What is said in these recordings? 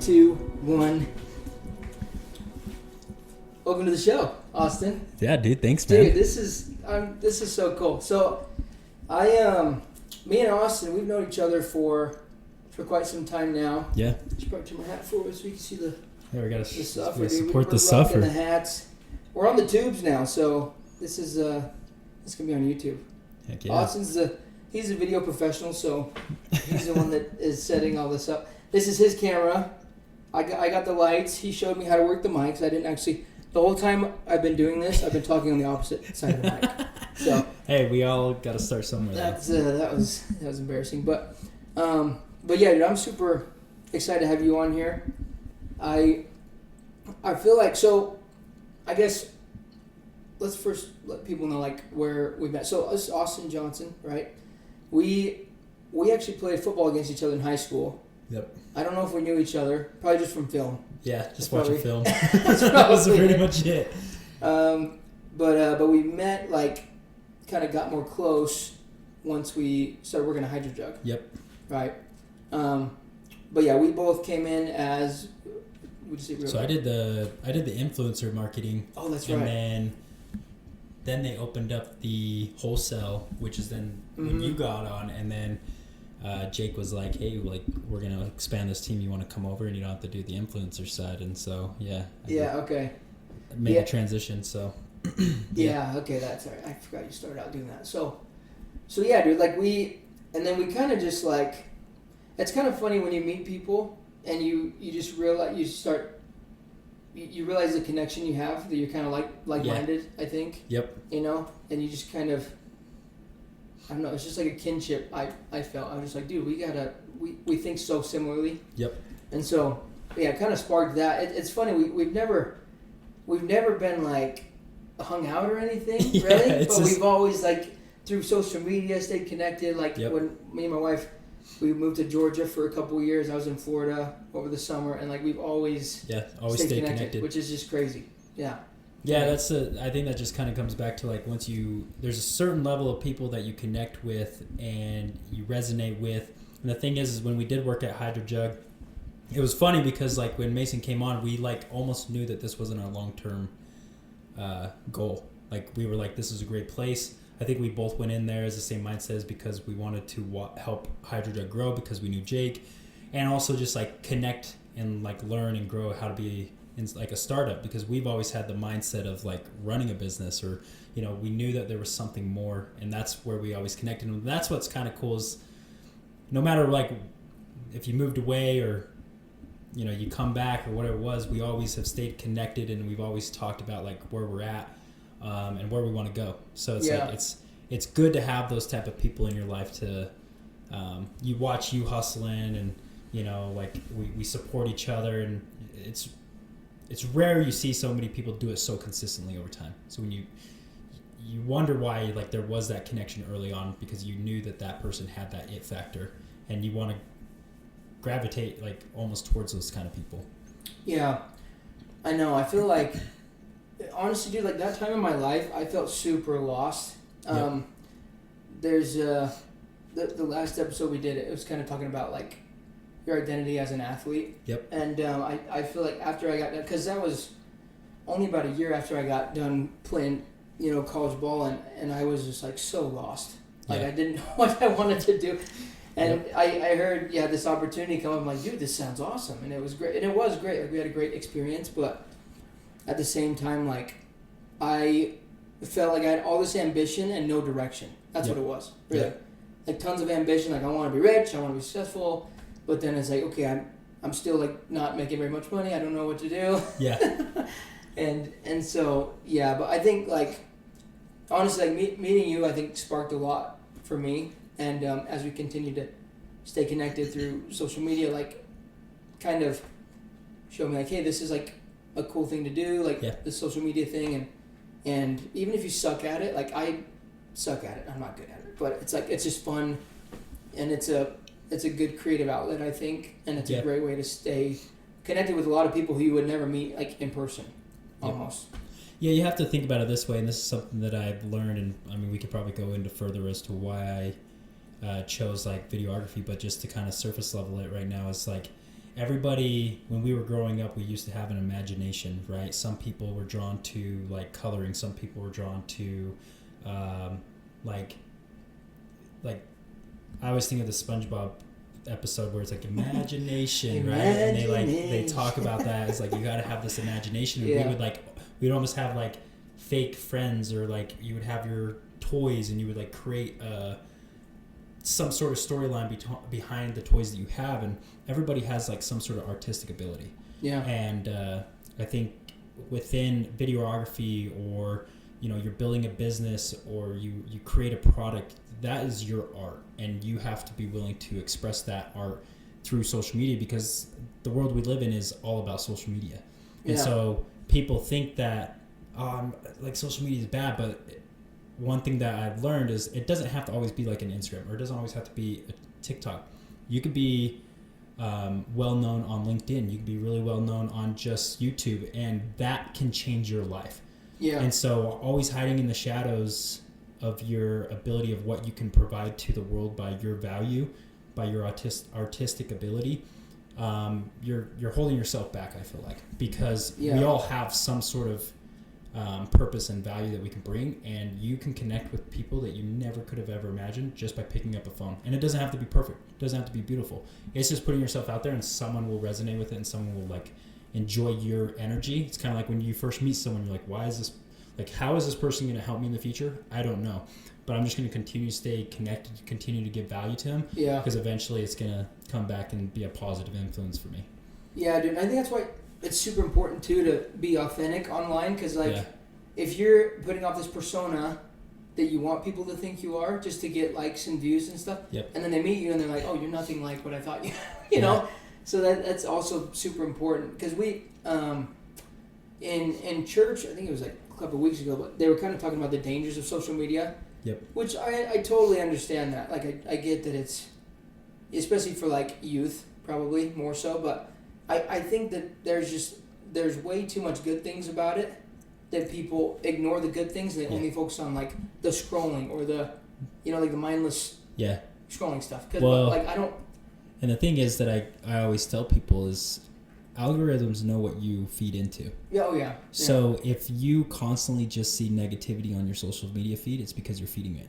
2, 1. Welcome to the show, Austin. Yeah, dude. Thanks, man. Dude, this is so cool. So, me and Austin, we've known each other for quite some time now. Yeah. Just brought my hat forward so you can see the We suffer. gotta Dude. support We're the suffer. The hats. We're on the tubes now, so this is gonna be on YouTube. Heck yeah. Austin's he's a video professional, so he's the one that is setting all this up. This is his camera. I got the lights. He showed me how to work the mics. I didn't actually. The whole time I've been doing this, I've been talking on the opposite side of the mic. So hey, we all got to start somewhere. that was embarrassing, but yeah, dude, I'm super excited to have you on here. I feel like, so I guess let's first let people know like where we met. So this is Austin Johnson, right? We actually played football against each other in high school. Yep. I don't know if we knew each other, probably just from film. Yeah, just watching film. That's That was pretty much it. But we met, like, kind of got more close once we started working at Hydro Jug. Yep. Right. But yeah, we both came in as. So I did the influencer marketing. Oh, that's and right. And then they opened up the wholesale, which is then when you got on, and then Jake was like, "Hey, like we're gonna expand this team. You want to come over, and you don't have to do the influencer side." And so Okay. Made the transition. So yeah. Okay, that's all right. I forgot you started out doing that. So yeah, dude. Like we kind of just like, it's kind of funny when you meet people and you just realize you realize the connection you have, that you're kind of like-minded. I think. Yep. You know, and you just kind of. I don't know. It's just like a kinship. I felt. I was just like, dude, we think so similarly. Yep. And so, yeah, it kind of sparked that. It's funny. We've never been like hung out or anything, really. But we've always like through social media stayed connected. Like when me and my wife, we moved to Georgia for a couple of years. I was in Florida over the summer, and like we've always stayed connected, which is just crazy. Yeah. Yeah, I think that just kind of comes back to like there's a certain level of people that you connect with and you resonate with. And the thing is when we did work at Hydro Jug, it was funny because like when Mason came on, we like almost knew that this wasn't our long-term goal. Like we were like, this is a great place. I think we both went in there as the same mindset because we wanted to help Hydro Jug grow because we knew Jake, and also just like connect and like learn and grow how to be in like a startup, because we've always had the mindset of like running a business, or you know, we knew that there was something more, and that's where we always connected. And that's what's kind of cool is no matter like if you moved away or you know you come back or whatever it was, we always have stayed connected, and we've always talked about like where we're at and where we want to go. So it's like it's good to have those type of people in your life to you watch you hustling, and you know like we support each other, and it's rare you see so many people do it so consistently over time. So when you wonder why like there was that connection early on, because you knew that person had that it factor, and you want to gravitate like almost towards those kind of people. Yeah, I know. I feel like, honestly, dude, like that time in my life, I felt super lost. There's the last episode we did, it was kind of talking about like your identity as an athlete. Yep. And I feel like after I got done, because that was only about a year after I got done playing, you know, college ball, and I was just like so lost. Like I didn't know what I wanted to do. And I heard this opportunity come up. I'm like, dude, this sounds awesome. And it was great. And it was great. Like we had a great experience, but at the same time, like I felt like I had all this ambition and no direction. That's what it was. Really. Yep. Like tons of ambition. Like I want to be rich. I want to be successful. But then it's like, okay, I'm still like not making very much money. I don't know what to do. Yeah. and so but I think like honestly, like meeting you, I think sparked a lot for me. And as we continue to stay connected through social media, like kind of show me like, hey, this is like a cool thing to do, like the social media thing, and even if you suck at it, like I suck at it, I'm not good at it, but it's like it's just fun, and it's a good creative outlet, I think, and it's a great way to stay connected with a lot of people who you would never meet like in person, almost. Yeah, you have to think about it this way, and this is something that I've learned, and I mean we could probably go into further as to why I chose like videography, but just to kind of surface level it right now, is like everybody, when we were growing up, we used to have an imagination, right? Some people were drawn to like coloring. Some people were drawn to like I always think of the SpongeBob episode where it's like imagination, right? And they talk about that as like you got to have this imagination. And we'd almost have like fake friends, or like you would have your toys and you would like create some sort of storyline behind the toys that you have, and everybody has like some sort of artistic ability. Yeah. And I think within videography, or you're building a business, or you create a product, that is your art, and you have to be willing to express that art through social media, because the world we live in is all about social media. And so people think that like social media is bad, but one thing that I've learned is it doesn't have to always be like an Instagram, or it doesn't always have to be a TikTok. You could be well known on LinkedIn. You could be really well known on just YouTube, and that can change your life. Yeah. And so always hiding in the shadows of your ability of what you can provide to the world by your value, by your artistic ability, you're holding yourself back, I feel like, because we all have some sort of purpose and value that we can bring, and you can connect with people that you never could have ever imagined just by picking up a phone. And it doesn't have to be perfect. It doesn't have to be beautiful. It's just putting yourself out there, and someone will resonate with it, and someone will like enjoy your energy. It's kind of like when you first meet someone, you're like, how is this person going to help me in the future? I don't know, but I'm just going to continue to stay connected, continue to give value to him. Yeah. Because eventually it's going to come back and be a positive influence for me. Yeah, dude. I think that's why it's super important too to be authentic online, because if you're putting off this persona that you want people to think you are just to get likes and views and stuff, and then they meet you and they're like, oh, you're nothing like what I thought you know. So that's also super important, because we in church, I think it was like a couple of weeks ago, but they were kind of talking about the dangers of social media. Yep. Which I totally understand that. Like I get that it's, especially for like youth, probably more so, but I think that there's way too much good things about it that people ignore the good things, and they only focus on like the scrolling or the, like the mindless scrolling stuff. Because I don't. And the thing is that I always tell people is algorithms know what you feed into. Yeah. Oh yeah. So if you constantly just see negativity on your social media feed, it's because you're feeding it.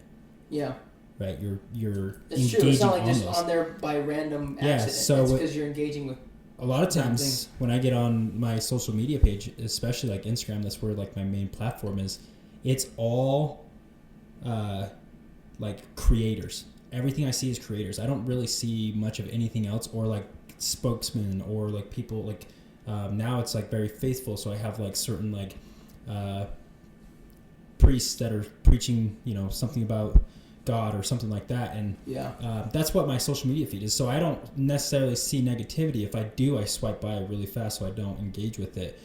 Yeah. Right. You're it's engaging true. It's not like just on there by random accident. Yeah. So it's because you're engaging with. A lot of times when I get on my social media page, especially like Instagram, that's where like my main platform is, it's all like creators. Everything I see is creators. I don't really see much of anything else, or like spokesmen, or like people like now it's like very faithful. So I have like certain like priests that are preaching, something about God or something like that, and that's what my social media feed is. So I don't necessarily see negativity. If I do, I swipe by it really fast so I don't engage with it,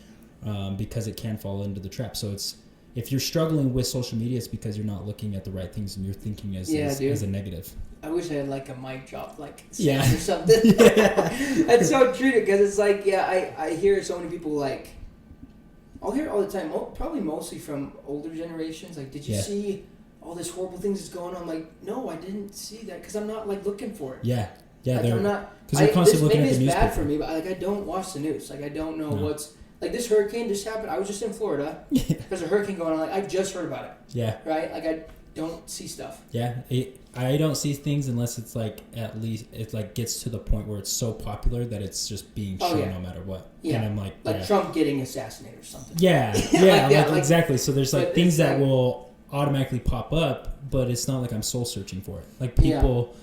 because it can fall into the trap. So it's, if you're struggling with social media, it's because you're not looking at the right things and you're thinking as a negative. I wish I had like a mic drop like or something. That's so true, because it's like I hear so many people like, I'll hear it all the time, probably mostly from older generations, like, did you see all this horrible things is going on? I'm like, no, I didn't see that, because I'm not like looking for it. Yeah, like, I'm not. Because you're constantly looking at the newspaper. Maybe it's bad for me, but like I don't watch the news. Like I don't know what's like, this hurricane just happened. I was just in Florida. There's a hurricane going on. Like I just heard about it. Yeah. Right. Like I don't see stuff. Yeah, I don't see things unless it's like, at least it like gets to the point where it's so popular that it's just being shown no matter what. Yeah. And I'm like Trump getting assassinated or something. Yeah. Yeah. like exactly. So there's like things that will automatically pop up, but it's not like I'm soul searching for it. Like people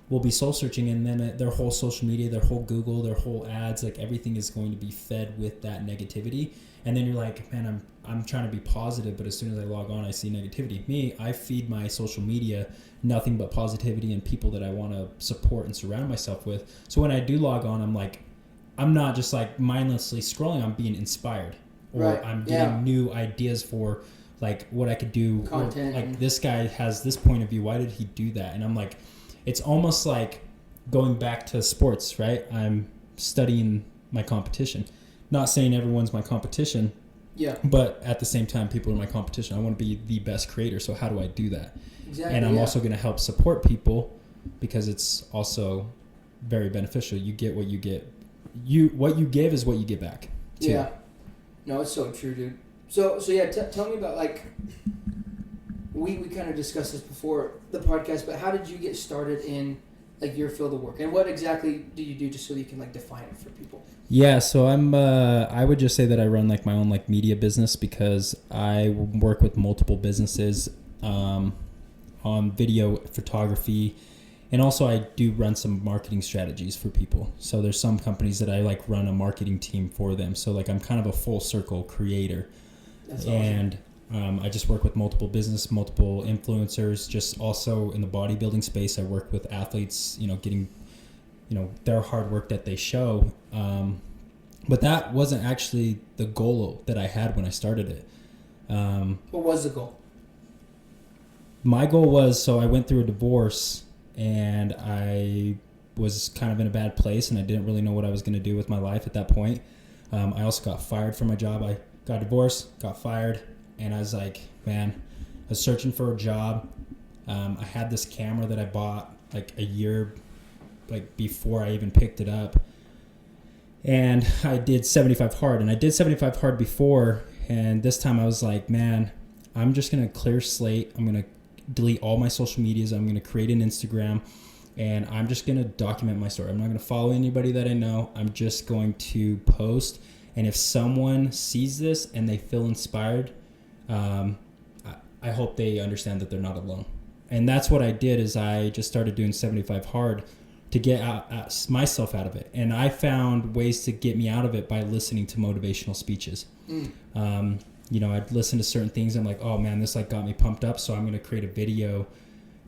will be soul searching, and then their whole social media, their whole Google, their whole ads, like everything is going to be fed with that negativity. And then you're like, man, I'm trying to be positive, but as soon as I log on, I see negativity. Me, I feed my social media nothing but positivity and people that I want to support and surround myself with. So when I do log on, I'm like, I'm not just like mindlessly scrolling. I'm being inspired, or I'm getting new ideas for like what I could do. Content. Like this guy has this point of view. Why did he do that? And I'm like, it's almost like going back to sports, right? I'm studying my competition. Not saying everyone's my competition. Yeah. But at the same time, people are my competition. I want to be the best creator. So how do I do that? Exactly. And I'm also going to help support people, because it's also very beneficial. You get what you get what you give is what you get back too. Yeah. No, it's so true, dude. So yeah, tell me about, like, we kind of discussed this before the podcast, but how did you get started in, like, your field of work, and what exactly do you do, just so you can, like, define it for people? Yeah, so I would just say that I run, like, my own, like, media business, because I work with multiple businesses on video photography, and also I do run some marketing strategies for people. So there's some companies that I, like, run a marketing team for them. So, like, I'm kind of a full circle creator. That's awesome. And I just work with multiple influencers. Just also in the bodybuilding space, I work with athletes, getting, their hard work that they show. But that wasn't actually the goal that I had when I started it. What was the goal? My goal was, so I went through a divorce, and I was kind of in a bad place, and I didn't really know what I was going to do with my life at that point. I also got fired from my job. I got divorced, got fired, and I was like, man, I was searching for a job. I had this camera that I bought like a year before I even picked it up. And I did 75 hard, and I did 75 hard before, and this time I was like, man, I'm just going to clear slate. I'm going to delete all my social medias. I'm going to create an Instagram, and I'm just going to document my story. I'm not going to follow anybody that I know. I'm just going to post. And if someone sees this and they feel inspired, I hope they understand that they're not alone. And that's what I did, is I just started doing 75 hard to get myself out of it. And I found ways to get me out of it by listening to motivational speeches. I'd listen to certain things. I'm like, oh man, this like got me pumped up. So I'm going to create a video.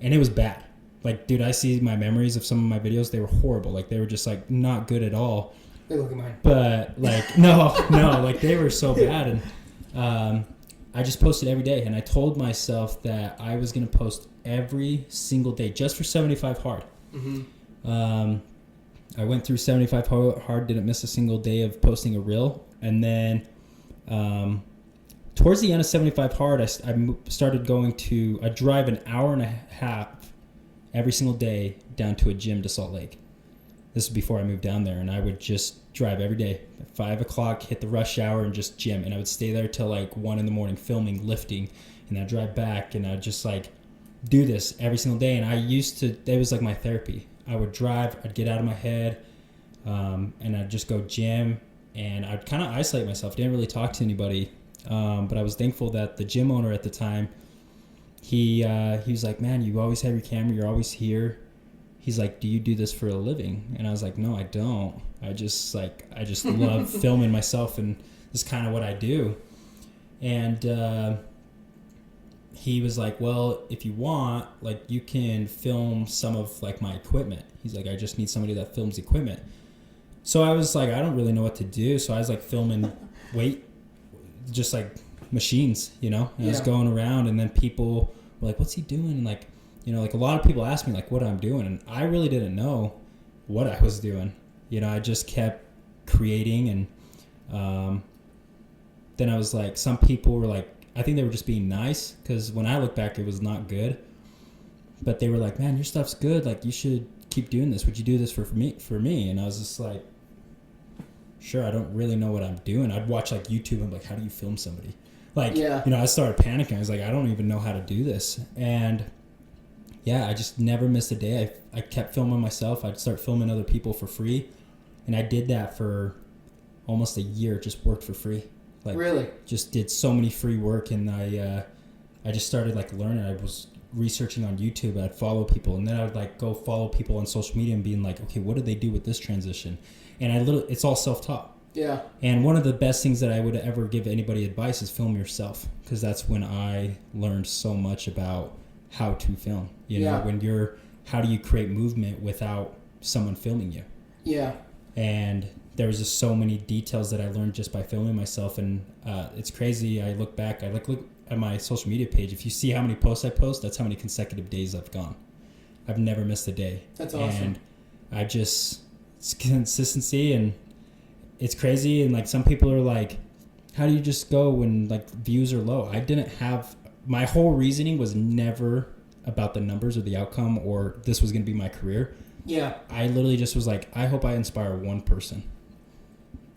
And it was bad. Like, dude, I see my memories of some of my videos. They were horrible. Like, they were just like not good at all. They look at mine. But like, no, like they were so bad. And I just posted every day. And I told myself that I was going to post every single day just for 75 hard. Mm-hmm. I went through 75 hard, didn't miss a single day of posting a reel. And then towards the end of 75 hard, I started going to, I drive an hour and a half every single day down to a gym to Salt Lake. This is before I moved down there, and I would just drive every day at 5 o'clock, hit the rush hour, and just gym. And I would stay there till like 1 a.m. filming, lifting, and I'd drive back, and I'd just like do this every single day. And I used to, it was like my therapy. I would drive, I'd get out of my head, and I'd just go gym, and I'd kind of isolate myself. Didn't really talk to anybody, but I was thankful that the gym owner at the time, he was like, man, you always have your camera, you're always here. He's like, do you do this for a living? And I was like, no, I don't. I just love filming myself, and this is kind of what I do. And he was like, well, if you want, like, you can film some of like my equipment. He's like, I just need somebody that films equipment. So I was like, I don't really know what to do. So I was like filming just like machines, And I was going around, and then people were like, what's he doing? And like, like a lot of people asked me like what I'm doing, and I really didn't know what I was doing. I just kept creating, and then I was like, some people were like, I think they were just being nice, because when I look back, it was not good. But they were like, man, your stuff's good. Like, you should keep doing this. Would you do this for me? And I was just like, sure, I don't really know what I'm doing. I'd watch like YouTube and like, how do you film somebody? Like, I started panicking. I was like, I don't even know how to do this. And yeah, I just never missed a day. I kept filming myself. I'd start filming other people for free. And I did that for almost a year, just worked for free. Like, really? Just did so many free work, and I just started like learning. I was researching on YouTube. I'd follow people, and then I'd like go follow people on social media and being like, okay, what did they do with this transition? And it's all self-taught. Yeah. And one of the best things that I would ever give anybody advice is film yourself, because that's when I learned so much about how to film. How do you create movement without someone filming you? Yeah. And there was just so many details that I learned just by filming myself, and it's crazy. I look back, I look at my social media page. If you see how many posts I post, that's how many consecutive days I've gone. I've never missed a day. That's awesome. And it's consistency, and it's crazy. And like, some people are like, how do you just go when like views are low? My whole reasoning was never about the numbers or the outcome, or this was going to be my career. Yeah. I literally just was like, I hope I inspire one person.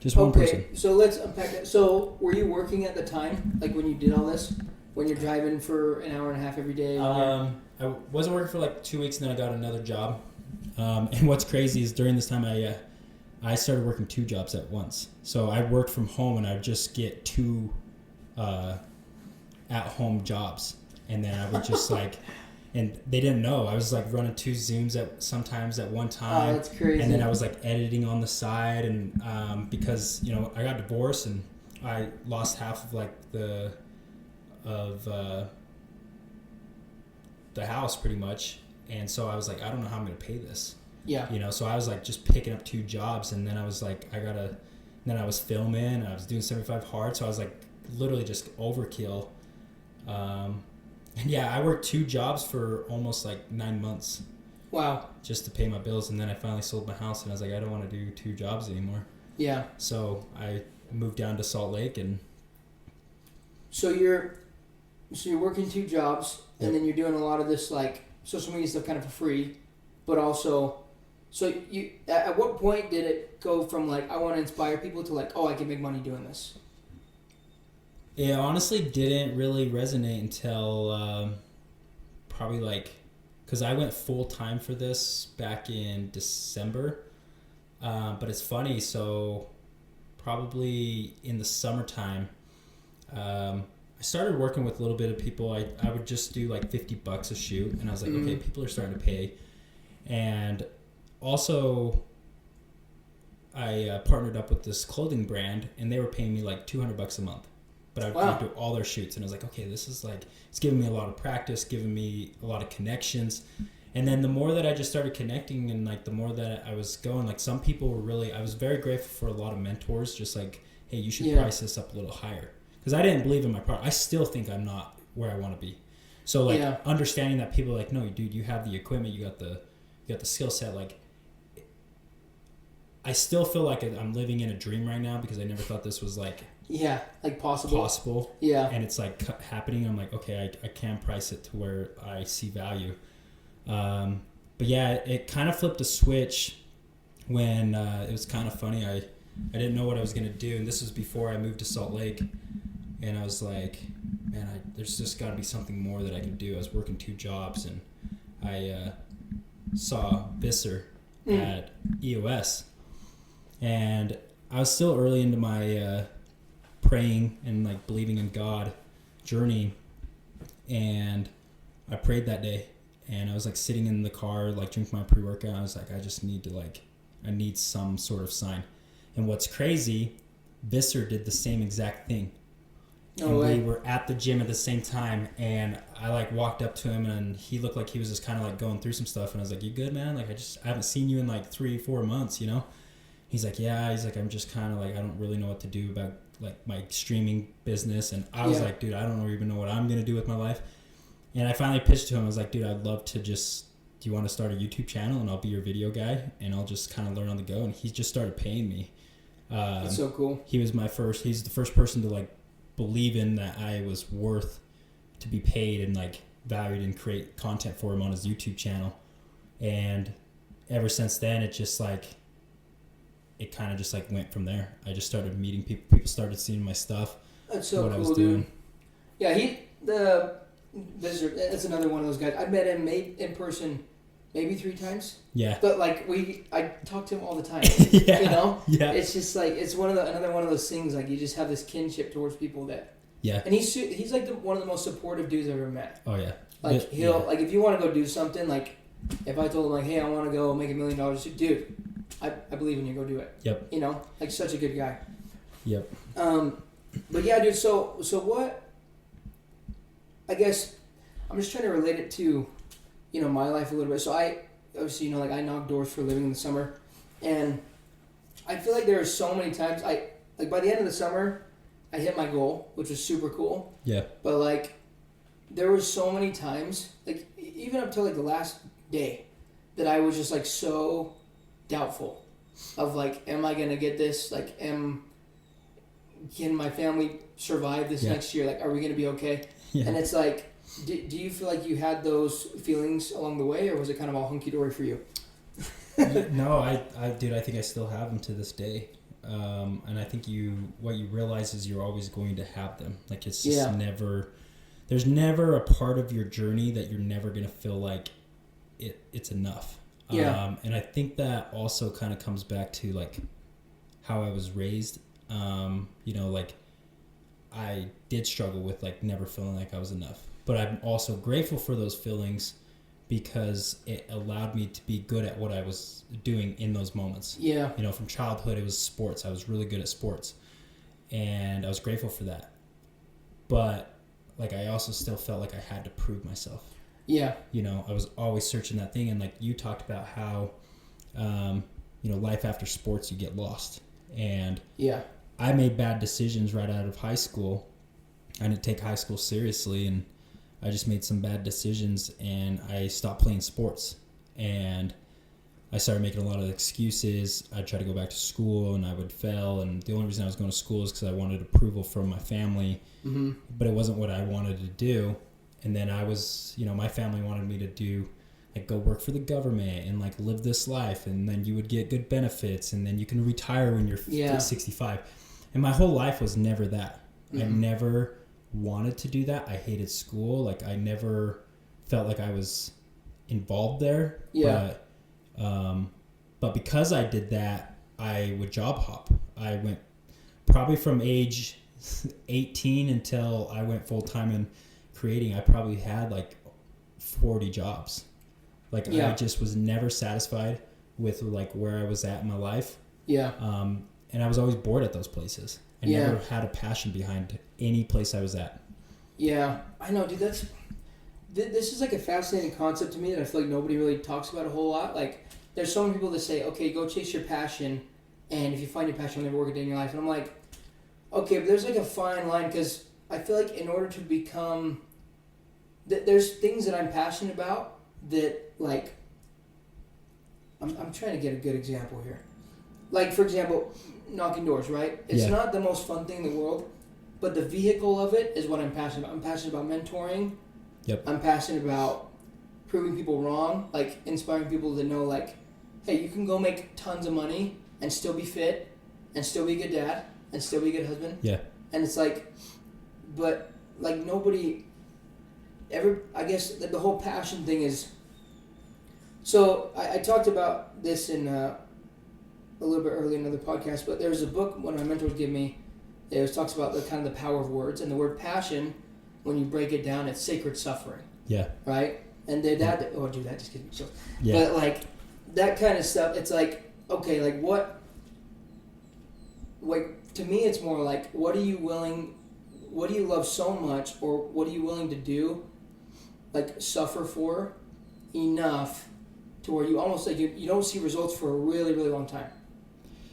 Just one person. Okay, so let's unpack that. So were you working at the time, like when you did all this? When you're driving for an hour and a half every day? I wasn't working for like 2 weeks, and then I got another job. And what's crazy is during this time, I started working 2 jobs at once. So I worked from home, and I'd just get 2 at-home jobs, and then I would just like, and they didn't know I was like running 2 Zooms sometimes at one time. Oh, that's crazy. And then I was like editing on the side, and because I got divorced and I lost half of like the house pretty much, and so I was like, I don't know how I'm gonna pay this. Yeah. So I was like just picking up 2 jobs, and then I was like, then I was filming, I was doing 75 hard, so I was like literally just overkill. And yeah, I worked 2 jobs for almost like 9 months. Wow. Just to pay my bills, and then I finally sold my house, and I was like, I don't want to do 2 jobs anymore. Yeah. So I moved down to Salt Lake, and So you're working 2 jobs, and Yep. then you're doing a lot of this like social media stuff kind of for free, but also, so you at what point did it go from like I want to inspire people to like, oh, I can make money doing this? it honestly didn't really resonate until probably like, because I went full time for this back in December. But it's funny, so probably in the summertime, I started working with a little bit of people. I would just do like $50 a shoot, and I was like, okay, people are starting to pay. And also, I partnered up with this clothing brand, and they were paying me like $200 a month. But I would do all their shoots, and I was like, okay, this is like, it's giving me a lot of practice, giving me a lot of connections. And then the more that I just started connecting, and like the more that I was going, like some people were really, I was very grateful for a lot of mentors, just like, hey, you should price this up a little higher. Because I didn't believe in my product. I still think I'm not where I want to be. So like understanding that people are like, no, dude, you have the equipment, you got the skill set. Like, I still feel like I'm living in a dream right now, because I never thought this was like possible. Yeah. And it's like happening. I'm like, okay, I can price it to where I see value. But yeah, it kind of flipped a switch when it was kind of funny. I didn't know what I was going to do, and this was before I moved to Salt Lake, and I was like, man, there's just got to be something more that I can do. I was working 2 jobs, and I saw Visser at EOS, and I was still early into my praying and like believing in God journey, and I prayed that day. And I was like sitting in the car, like drinking my pre-workout. I was like, I need some sort of sign. And what's crazy, Visser did the same exact thing. No way. We were at the gym at the same time, and I like walked up to him, and he looked like he was just kind of like going through some stuff. And I was like, you good, man? Like, I haven't seen you in like 3-4 months, He's like, yeah. He's like, I'm just kind of like, I don't really know what to do about like my streaming business. And I was like, dude, I don't even know what I'm going to do with my life. And I finally pitched to him. I was like, dude, I'd love to do you want to start a YouTube channel, and I'll be your video guy, and I'll just kind of learn on the go. And he just started paying me. That's so cool. He's the first person to like believe in that I was worth to be paid and like valued and create content for him on his YouTube channel. And ever since then, it just like, it kind of just like went from there. I just started meeting people. People started seeing my stuff. That's so cool, I was doing. Yeah, that's another one of those guys. I met him in person maybe 3 times. Yeah. But like I talk to him all the time. Yeah. Yeah. It's just like it's another one of those things, like you just have this kinship towards people that. Yeah. And he's like one of the most supportive dudes I've ever met. Oh yeah. Like like if you want to go do something, like if I told him like, hey, I want to go make $1 million, dude, I believe in you, go do it. Yep. Like such a good guy. Yep. But yeah, dude. So what? I guess I'm just trying to relate it to, my life a little bit. So I obviously, like I knock doors for a living in the summer, and I feel like there are so many times like by the end of the summer, I hit my goal, which was super cool. Yeah. But like, there were so many times, like even up till like the last day, that I was just like so doubtful of like, am I gonna get this? Like, can my family survive this next year? Like, are we gonna be okay? Yeah. And it's like, do you feel like you had those feelings along the way, or was it kind of all hunky dory for you? No, I think I still have them to this day. and I think what you realize is you're always going to have them. Like it's just Yeah. there's never a part of your journey that you're never going to feel like it's enough. Yeah. And I think that also kind of comes back to like how I was raised. Like I did struggle with like never feeling like I was enough, but I'm also grateful for those feelings because it allowed me to be good at what I was doing in those moments. Yeah. From childhood, it was sports. I was really good at sports, and I was grateful for that. But like, I also still felt like I had to prove myself. Yeah. I was always searching that thing. And like you talked about how, life after sports, you get lost. And Yeah. I made bad decisions right out of high school. I didn't take high school seriously, and I just made some bad decisions, and I stopped playing sports. And I started making a lot of excuses. I'd try to go back to school, and I would fail. And the only reason I was going to school is because I wanted approval from my family. Mm-hmm. But it wasn't what I wanted to do. And then I was, my family wanted me to do, like, go work for the government and, like, live this life. And then you would get good benefits, and then you can retire when you're 65. And my whole life was never that. Mm-hmm. I never wanted to do that. I hated school. Like, I never felt like I was involved there. Yeah. But because I did that, I would job hop. I went probably from age 18 until I went full time in creating. I probably had like 40 jobs. Like I just was never satisfied with like where I was at in my life. Yeah. And I was always bored at those places. I never had a passion behind any place I was at. Yeah, I know, dude. This is like a fascinating concept to me that I feel like nobody really talks about a whole lot. Like, there's so many people that say, okay, go chase your passion, and if you find your passion, you'll never work a day in your life. And I'm like, okay, but there's like a fine line, because I feel like in order to become, there's things that I'm passionate about that, like, I'm trying to get a good example here. Like, for example, knocking doors, right? It's not the most fun thing in the world, but the vehicle of it is what I'm passionate about. I'm passionate about mentoring. Yep. I'm passionate about proving people wrong, like inspiring people to know, like, hey, you can go make tons of money and still be fit and still be a good dad and still be a good husband. Yeah. And it's like, but like nobody ever, I guess the whole passion thing is, so I talked about this in a little bit earlier in another podcast, but there's a book one of my mentors gave me. It talks about the kind of the power of words, and the word passion, when you break it down, it's sacred suffering. Yeah. Right? And that just gives me chills. Yeah. But like that kind of stuff, it's like, okay, like to me it's more like what do you love so much, or what are you willing to do, like suffer for enough to where you almost like you don't see results for a really, really long time.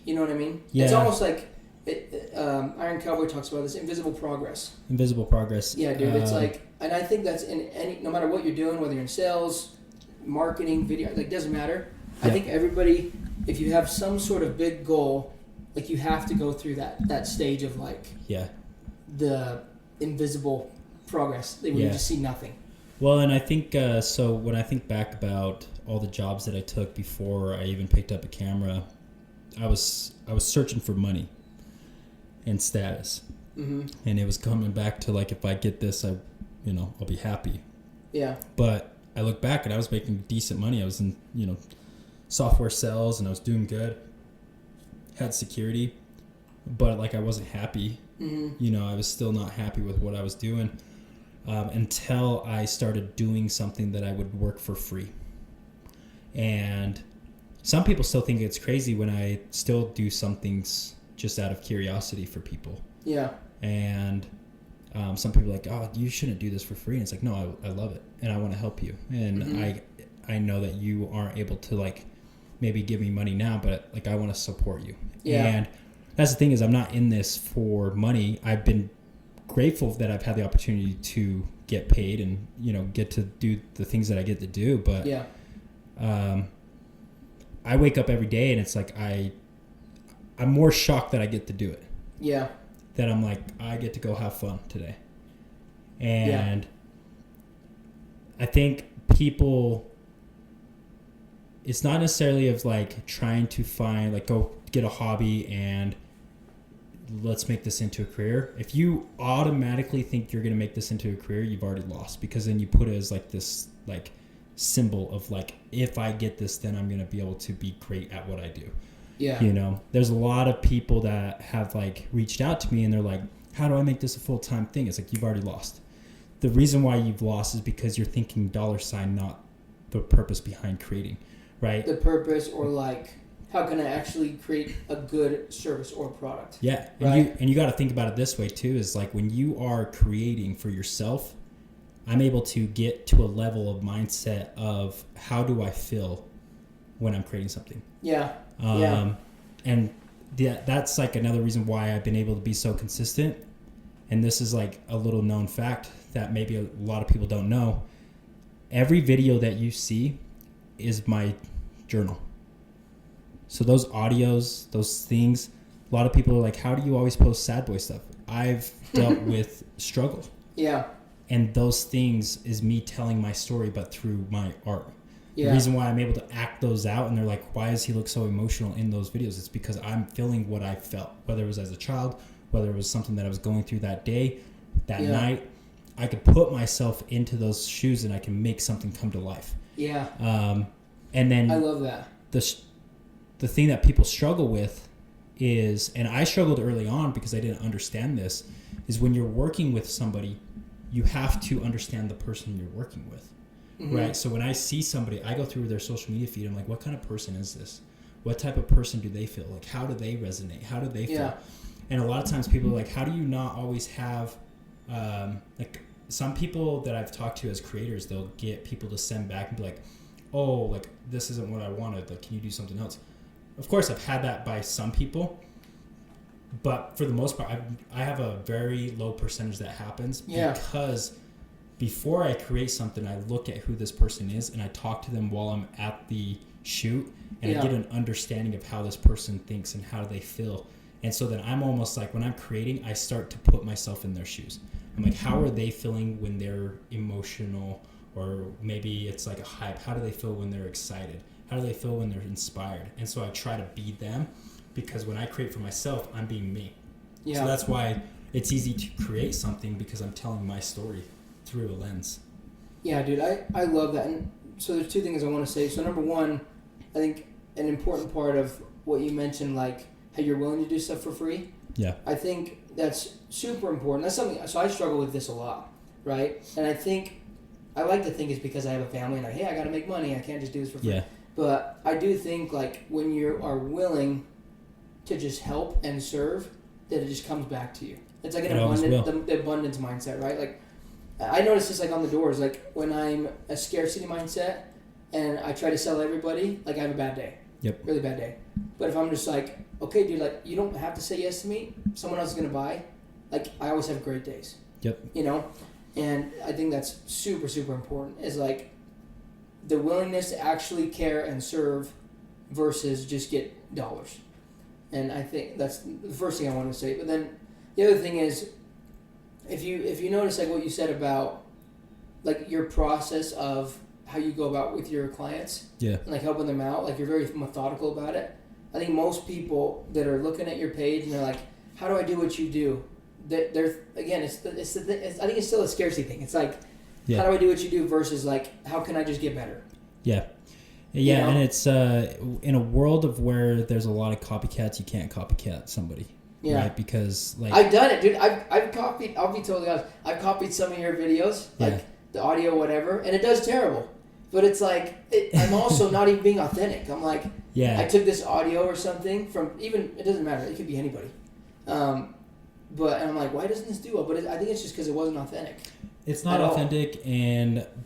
You know what I mean? Yeah. It's almost like Iron Cowboy talks about this invisible progress. Invisible progress. Yeah, dude. It's like, and I think that's in any, no matter what you're doing, whether you're in sales, marketing, video, like doesn't matter. I think everybody, if you have some sort of big goal, like you have to go through that stage of like the invisible progress where you just see nothing. Well, and I think so when I think back about all the jobs that I took before I even picked up a camera, I was searching for money and status. Mm-hmm. And it was coming back to like, if I get this, I'll be happy. Yeah. But I look back and I was making decent money. I was in, software sales, and I was doing good. Had security, but like I wasn't happy. Mm-hmm. I was still not happy with what I was doing until I started doing something that I would work for free. And some people still think it's crazy when I still do some things just out of curiosity for people. Yeah. And some people are like, oh, you shouldn't do this for free. And it's like, no, I love it, and I want to help you. And I know that you aren't able to like maybe give me money now, but like I want to support you. Yeah. And that's the thing, is I'm not in this for money. I've been grateful that I've had the opportunity to get paid and get to do the things that I get to do. But I wake up every day and it's like I'm more shocked that I get to do it. Yeah. That I'm like, I get to go have fun today. And I think people, it's not necessarily of like trying to find like go get a hobby and let's make this into a career. If you automatically think you're going to make this into a career, you've already lost, because then you put it as like this like symbol of like, if I get this, then I'm going to be able to be great at what I do. Yeah. You know, there's a lot of people that have like reached out to me and they're like, how do I make this a full-time thing? It's like, you've already lost. The reason why you've lost is because you're thinking dollar sign, not the purpose behind creating, right? The purpose, or like, how can I actually create a good service or product? Yeah. Right. And you got to think about it this way too, is like when you are creating for yourself, I'm able to get to a level of mindset of how do I feel when I'm creating something. Yeah. And that's like another reason why I've been able to be so consistent. And this is like a little known fact that maybe a lot of people don't know. Every video that you see is my journal. So those audios, those things, a lot of people are like, how do you always post sad boy stuff? I've dealt with struggle. Yeah. And those things is me telling my story, but through my art. Yeah. The reason why I'm able to act those out, and they're like, why does he look so emotional in those videos? It's because I'm feeling what I felt, whether it was as a child, whether it was something that I was going through that day, that night. I could put myself into those shoes and I can make something come to life. Yeah. And then I love that. The thing that people struggle with is, and I struggled early on because I didn't understand this, is when you're working with somebody, you have to understand the person you're working with. Mm-hmm. Right? So when I see somebody, I go through their social media feed. I'm like, what kind of person is this? What type of person do they feel? Like, how do they resonate? How do they feel? Yeah. And a lot of times people are like, how do you not always have, like some people that I've talked to as creators, they'll get people to send back and be like, oh, like this isn't what I wanted. Like, can you do something else? Of course, I've had that by some people, but for the most part, I have a very low percentage that happens because before I create something, I look at who this person is and I talk to them while I'm at the shoot, and I get an understanding of how this person thinks and how they feel. And so then I'm almost like, when I'm creating, I start to put myself in their shoes. I'm like, how are they feeling when they're emotional, or maybe it's like a hype? How do they feel when they're excited? How do they feel when they're inspired? And so I try to be them, because when I create for myself, I'm being me. Yeah. So that's why it's easy to create something, because I'm telling my story through a lens. Yeah, dude, I love that. And so there's two things I want to say. So number one, I think an important part of what you mentioned, like how you're willing to do stuff for free. Yeah. I think that's super important. That's something, so I struggle with this a lot, right? And I like to think it's because I have a family and I got to make money. I can't just do this for free. Yeah. But I do think, like, when you are willing to just help and serve, that it just comes back to you. It's like the abundance mindset, right? Like, I notice this like on the doors. Like, when I'm a scarcity mindset and I try to sell everybody, like, I have a bad day. Yep. Really bad day. But if I'm just like, okay, dude, like, you don't have to say yes to me. Someone else is going to buy. Like, I always have great days. Yep. You know? And I think that's super, super important, is like the willingness to actually care and serve versus just get dollars. And I think that's the first thing I want to say. But then the other thing is, if you notice, like what you said about like your process of how you go about with your clients, and like helping them out, like you're very methodical about it. I think most people that are looking at your page and they're like, how do I do what you do? They're again, I think it's still a scarcity thing. It's like, how do I do what you do versus like, how can I just get better? Yeah. You know? And it's in a world of where there's a lot of copycats, you can't copycat somebody. Yeah. Right? Because like, I've done it, dude. I've copied. I'll be totally honest. I've copied some of your videos, like the audio, whatever, and it does terrible. But it's like, I'm also not even being authentic. I'm like, I took this audio or something from it doesn't matter. It could be anybody. But I'm like, why doesn't this do well? But I think it's just because it wasn't authentic. It's not authentic,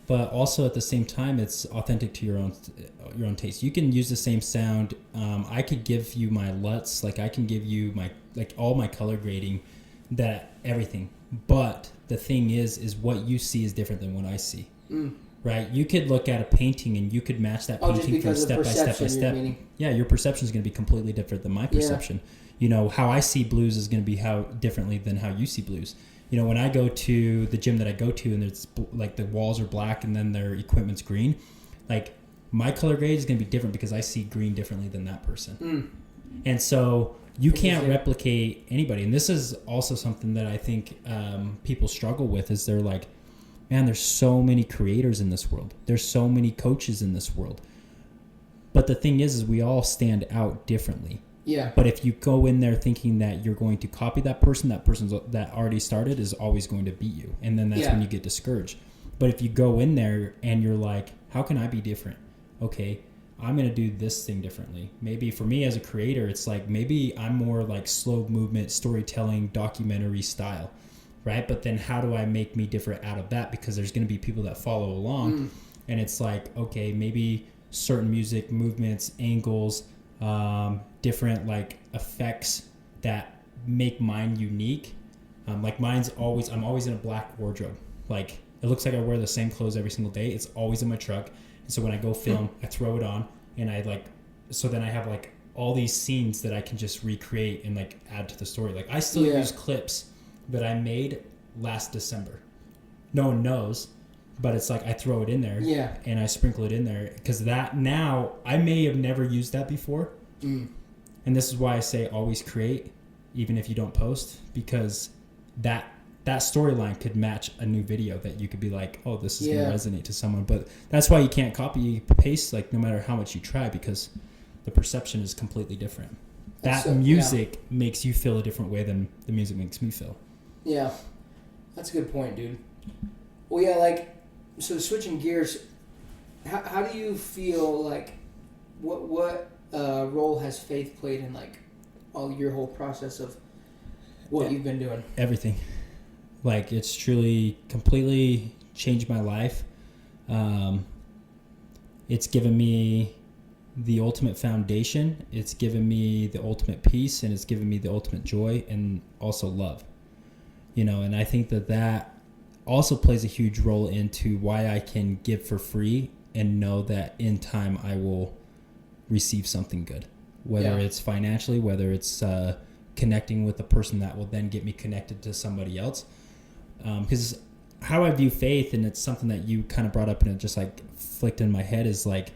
but also at the same time, it's authentic to your own taste. You can use the same sound. I could give you my LUTs, like I can give you my all my color grading, everything. But the thing is what you see is different than what I see. Right? You could look at a painting and you could match that painting from step by step. Yeah, your perception is going to be completely different than my perception. Yeah. You know, how I see blues is going to be differently than how you see blues. You know, when I go to the gym that I go to and it's like the walls are black and then their equipment's green, like my color grade is going to be different because I see green differently than that person. And so you can't replicate anybody. And this is also something that I think people struggle with is they're like, man, there's so many creators in this world. There's so many coaches in this world. But the thing is we all stand out differently. Yeah. But if you go in there thinking that you're going to copy that person that already started is always going to beat you. And then that's when you get discouraged. But if you go in there and you're like, how can I be different? Okay, I'm going to do this thing differently. Maybe for me as a creator, it's like maybe I'm more like slow movement, storytelling, documentary style, right? But then how do I make me different out of that? Because there's going to be people that follow along. And it's like, okay, maybe certain music, movements, angles, different like effects that make mine unique. Like mine's always, I'm always in a black wardrobe. Like it looks like I wear the same clothes every single day. It's always in my truck. And so when I go film, I throw it on and I like, so then I have like all these scenes that I can just recreate and like add to the story. Like I still use clips that I made last December. No one knows, but it's like I throw it in there and I sprinkle it in there because that now I may have never used that before. And this is why I say always create, even if you don't post, because that storyline could match a new video that you could be like, oh, this is going to resonate to someone. But that's why you can't copy paste, like no matter how much you try, because the perception is completely different. That music makes you feel a different way than the music makes me feel. Yeah, that's a good point, dude. Well, yeah, like, so switching gears, how do you feel like, what role has faith played in like all your whole process of what you've been doing? Everything. Like it's truly completely changed my life. It's given me the ultimate foundation. It's given me the ultimate peace, and it's given me the ultimate joy and also love. You know, and I think that also plays a huge role into why I can give for free and know that in time I will receive something good, whether it's financially, whether it's connecting with a person that will then get me connected to somebody else. Because how I view faith, and it's something that you kind of brought up and it just like flicked in my head, is like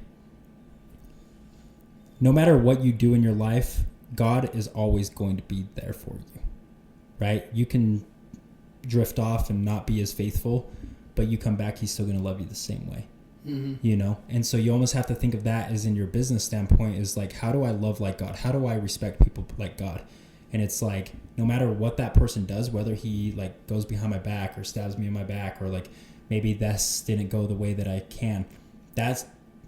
no matter what you do in your life, God is always going to be there for you, right? You can drift off and not be as faithful, but you come back, he's still going to love you the same way. You know, and so you almost have to think of that as in your business standpoint is like, how do I love like God? How do I respect people like God? And it's like, no matter what that person does, whether he like goes behind my back or stabs me in my back, or like maybe this didn't go the way that I can, that's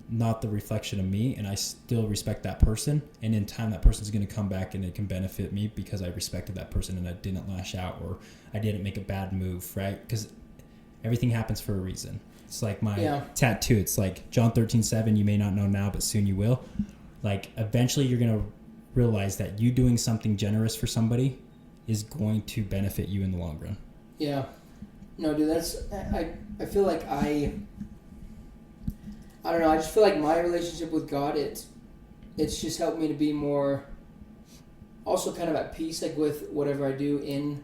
not the reflection of me. And I still respect that person. And in time, that person's going to come back and it can benefit me because I respected that person and I didn't lash out or I didn't make a bad move, right? Because everything happens for a reason. It's like my tattoo. It's like John 13:7, you may not know now, but soon you will. Like eventually you're going to realize that you doing something generous for somebody is going to benefit you in the long run. Yeah. No, dude, I feel like I don't know. I just feel like my relationship with God, it's just helped me to be more also kind of at peace, like with whatever I do in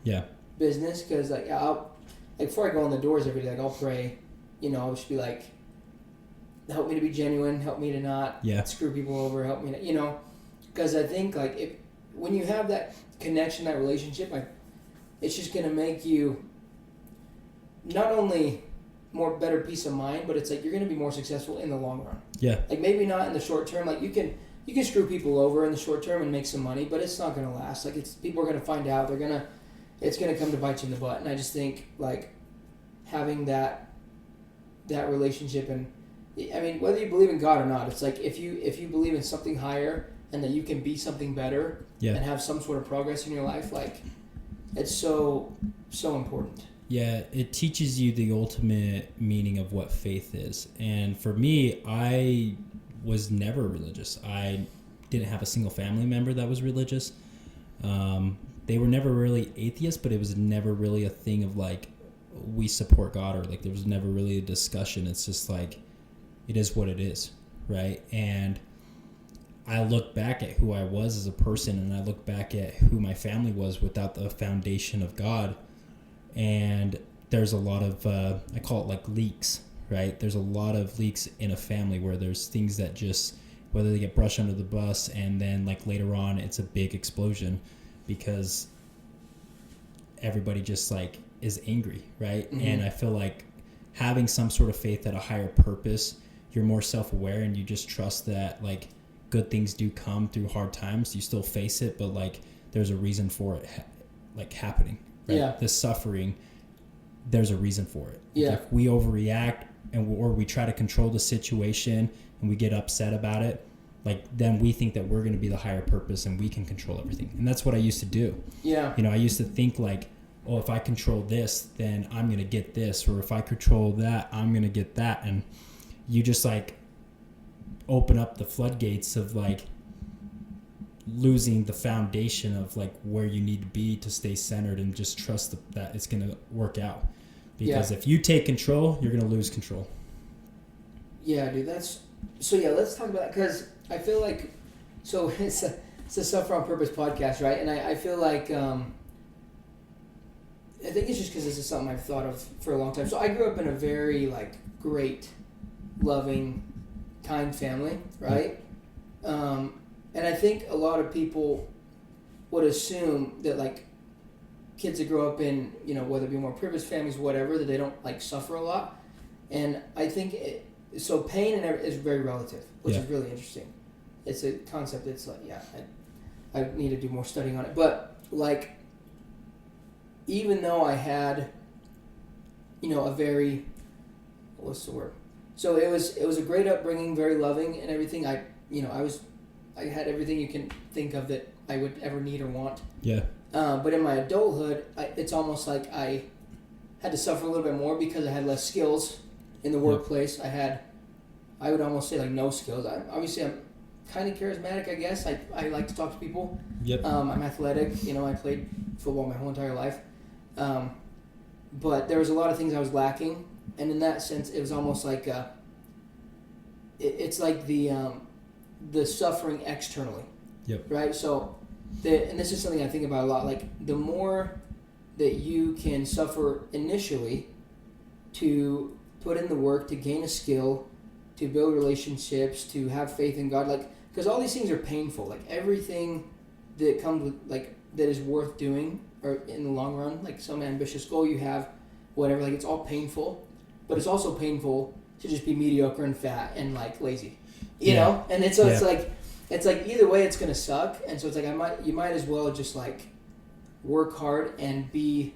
business. Cause like before I go in the doors every day, like I'll pray, you know, I'll just be like, help me to be genuine, help me to not screw people over, help me to, you know, because I think like when you have that connection, that relationship, like it's just going to make you not only better peace of mind, but it's like you're going to be more successful in the long run. Yeah. Like maybe not in the short term. Like you can screw people over in the short term and make some money, but it's not going to last. Like people are going to find out. It's going to come to bite you in the butt. And I just think like having that relationship, and I mean whether you believe in God or not, it's like if you believe in something higher and that you can be something better and have some sort of progress in your life, like it's so important. Yeah, it teaches you the ultimate meaning of what faith is. And for me, I was never religious. I didn't have a single family member that was religious. They were never really atheists, but it was never really a thing of like, we support God, or like there was never really a discussion. It's just like, it is what it is, right? And I look back at who I was as a person, and I look back at who my family was without the foundation of God. And there's a lot of, I call it like leaks, right? There's a lot of leaks in a family where there's things that just, whether they get brushed under the bus and then like later on it's a big explosion because everybody just like is angry, right? Mm-hmm. And I feel like having some sort of faith at a higher purpose, you're more self-aware and you just trust that like good things do come through hard times. You still face it, but like there's a reason for it like happening, right? Yeah. The suffering, there's a reason for it. Yeah. If we overreact or we try to control the situation and we get upset about it, like then we think that we're going to be the higher purpose and we can control everything. And that's what I used to do. Yeah. You know, I used to think like, oh, if I control this, then I'm going to get this. Or if I control that, I'm going to get that. And you just like open up the floodgates of like losing the foundation of like where you need to be to stay centered and just trust that it's going to work out. Because if you take control, you're going to lose control. Yeah, dude, let's talk about that because I feel like, so it's a Suffer on Purpose podcast, right? And I feel like, I think it's just because this is something I've thought of for a long time. So I grew up in a very like great, loving, kind family, right? And I think a lot of people would assume that like kids that grow up in, you know, whether it be more privileged families, whatever, that they don't like suffer a lot. And I think so pain is very relative, which is really interesting. It's a concept that's like, I need to do more studying on it. But like, even though I had, you know, a very, what's the word? So it was a great upbringing, very loving and everything. I had everything you can think of that I would ever need or want. Yeah. But in my adulthood, it's almost like I had to suffer a little bit more because I had less skills in the workplace. I would almost say like no skills. I'm kind of charismatic, I guess. I like to talk to people. Yep. I'm athletic. You know, I played football my whole entire life. But there was a lot of things I was lacking. And in that sense, it was almost like it's like the suffering externally. Yep. Right? So, and this is something I think about a lot. Like, the more that you can suffer initially to put in the work, to gain a skill, to build relationships, to have faith in God, like, because all these things are painful. Like, everything that comes with, like, that is worth doing, or in the long run, like some ambitious goal you have, whatever, like, it's all painful. But it's also painful to just be mediocre and fat and like lazy, you know. And it's like either way it's gonna suck. And so it's like you might as well just like work hard and be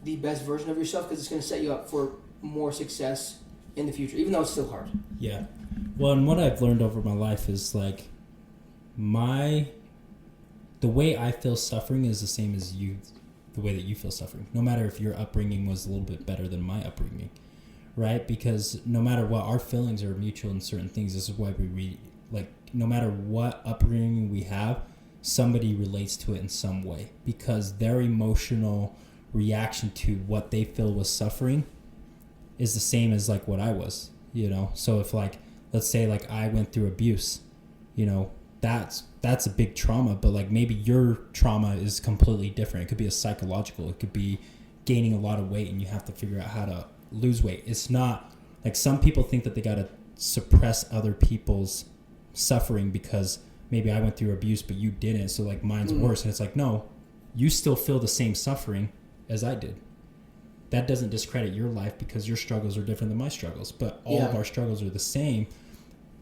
the best version of yourself because it's gonna set you up for more success in the future, even though it's still hard. Yeah. Well, and what I've learned over my life is like the way I feel suffering is the same as you, the way that you feel suffering. No matter if your upbringing was a little bit better than my upbringing. Right? Because no matter what, our feelings are mutual in certain things. This is why we read, like, no matter what upbringing we have, somebody relates to it in some way because their emotional reaction to what they feel was suffering is the same as like what I was, you know? So if like, let's say like I went through abuse, you know, that's a big trauma, but like maybe your trauma is completely different. It could be a psychological, it could be gaining a lot of weight and you have to figure out how to lose weight. It's not like some people think that they got to suppress other people's suffering because maybe I went through abuse but you didn't, so like mine's worse. And it's like, no, you still feel the same suffering as I did. That doesn't discredit your life because your struggles are different than my struggles, but all of our struggles are the same.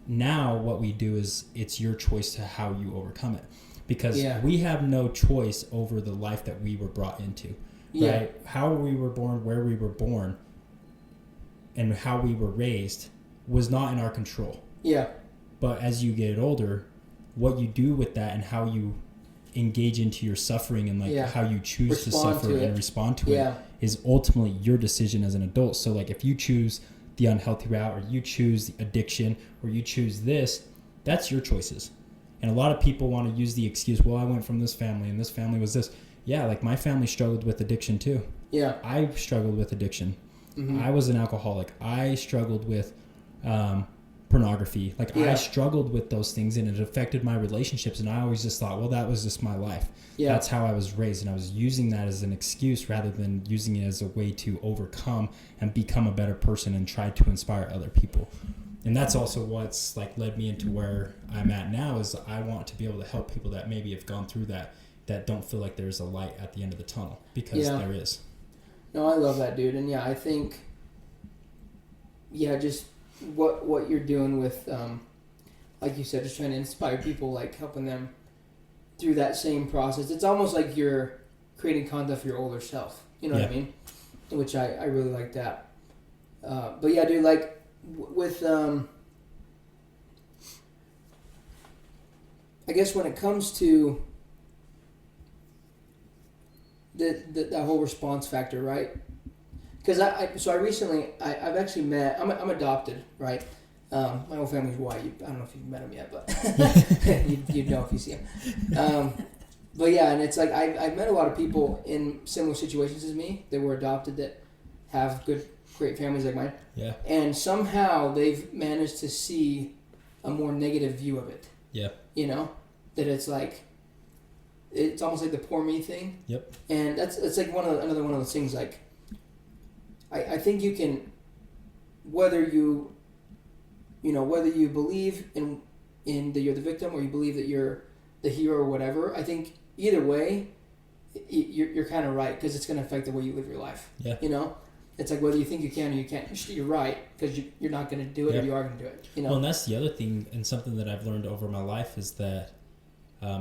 Now what we do is it's your choice to how you overcome it because we have no choice over the life that we were brought into. Right? How we were born, where we were born, and how we were raised was not in our control. Yeah. But as you get older, what you do with that and how you engage into your suffering and like how you choose to suffer and respond to it is ultimately your decision as an adult. So like if you choose the unhealthy route or you choose the addiction or you choose this, that's your choices. And a lot of people want to use the excuse, well, I went from this family and this family was this. Yeah, like my family struggled with addiction too. Yeah. I struggled with addiction. Mm-hmm. I was an alcoholic. I struggled with pornography. Like Yeah. I struggled with those things and it affected my relationships, and I always just thought, well, that was just my life. Yeah. That's how I was raised, and I was using that as an excuse rather than using it as a way to overcome and become a better person and try to inspire other people. And that's also what's like led me into where I'm at now, is I want to be able to help people that maybe have gone through that don't feel like there's a light at the end of the tunnel, because Yeah. there is. No, I love that, dude. And yeah, I think, just what you're doing with, like you said, just trying to inspire people, like helping them through that same process. It's almost like you're creating content for your older self. You know what I mean? Which I really like that. But yeah, dude, like with, I guess when it comes to that whole response factor, right? Because I recently I've actually met, I'm adopted, right? My whole family's white. I don't know if you've met him yet, but you'd know if you see him. But yeah, and it's like I've met a lot of people in similar situations as me that were adopted that have great families like mine. Yeah. And somehow they've managed to see a more negative view of it. Yeah. You know, that it's like, it's almost like the poor me thing. Yep. And it's like another one of those things. Like, I think you can, whether you believe in that you're the victim or you believe that you're the hero or whatever. I think either way, you're kind of right, because it's going to affect the way you live your life. Yeah. You know, it's like whether you think you can or you can't. You're right, because you're not going to do it, or you are going to do it. You know. Well, and that's the other thing, and something that I've learned over my life is that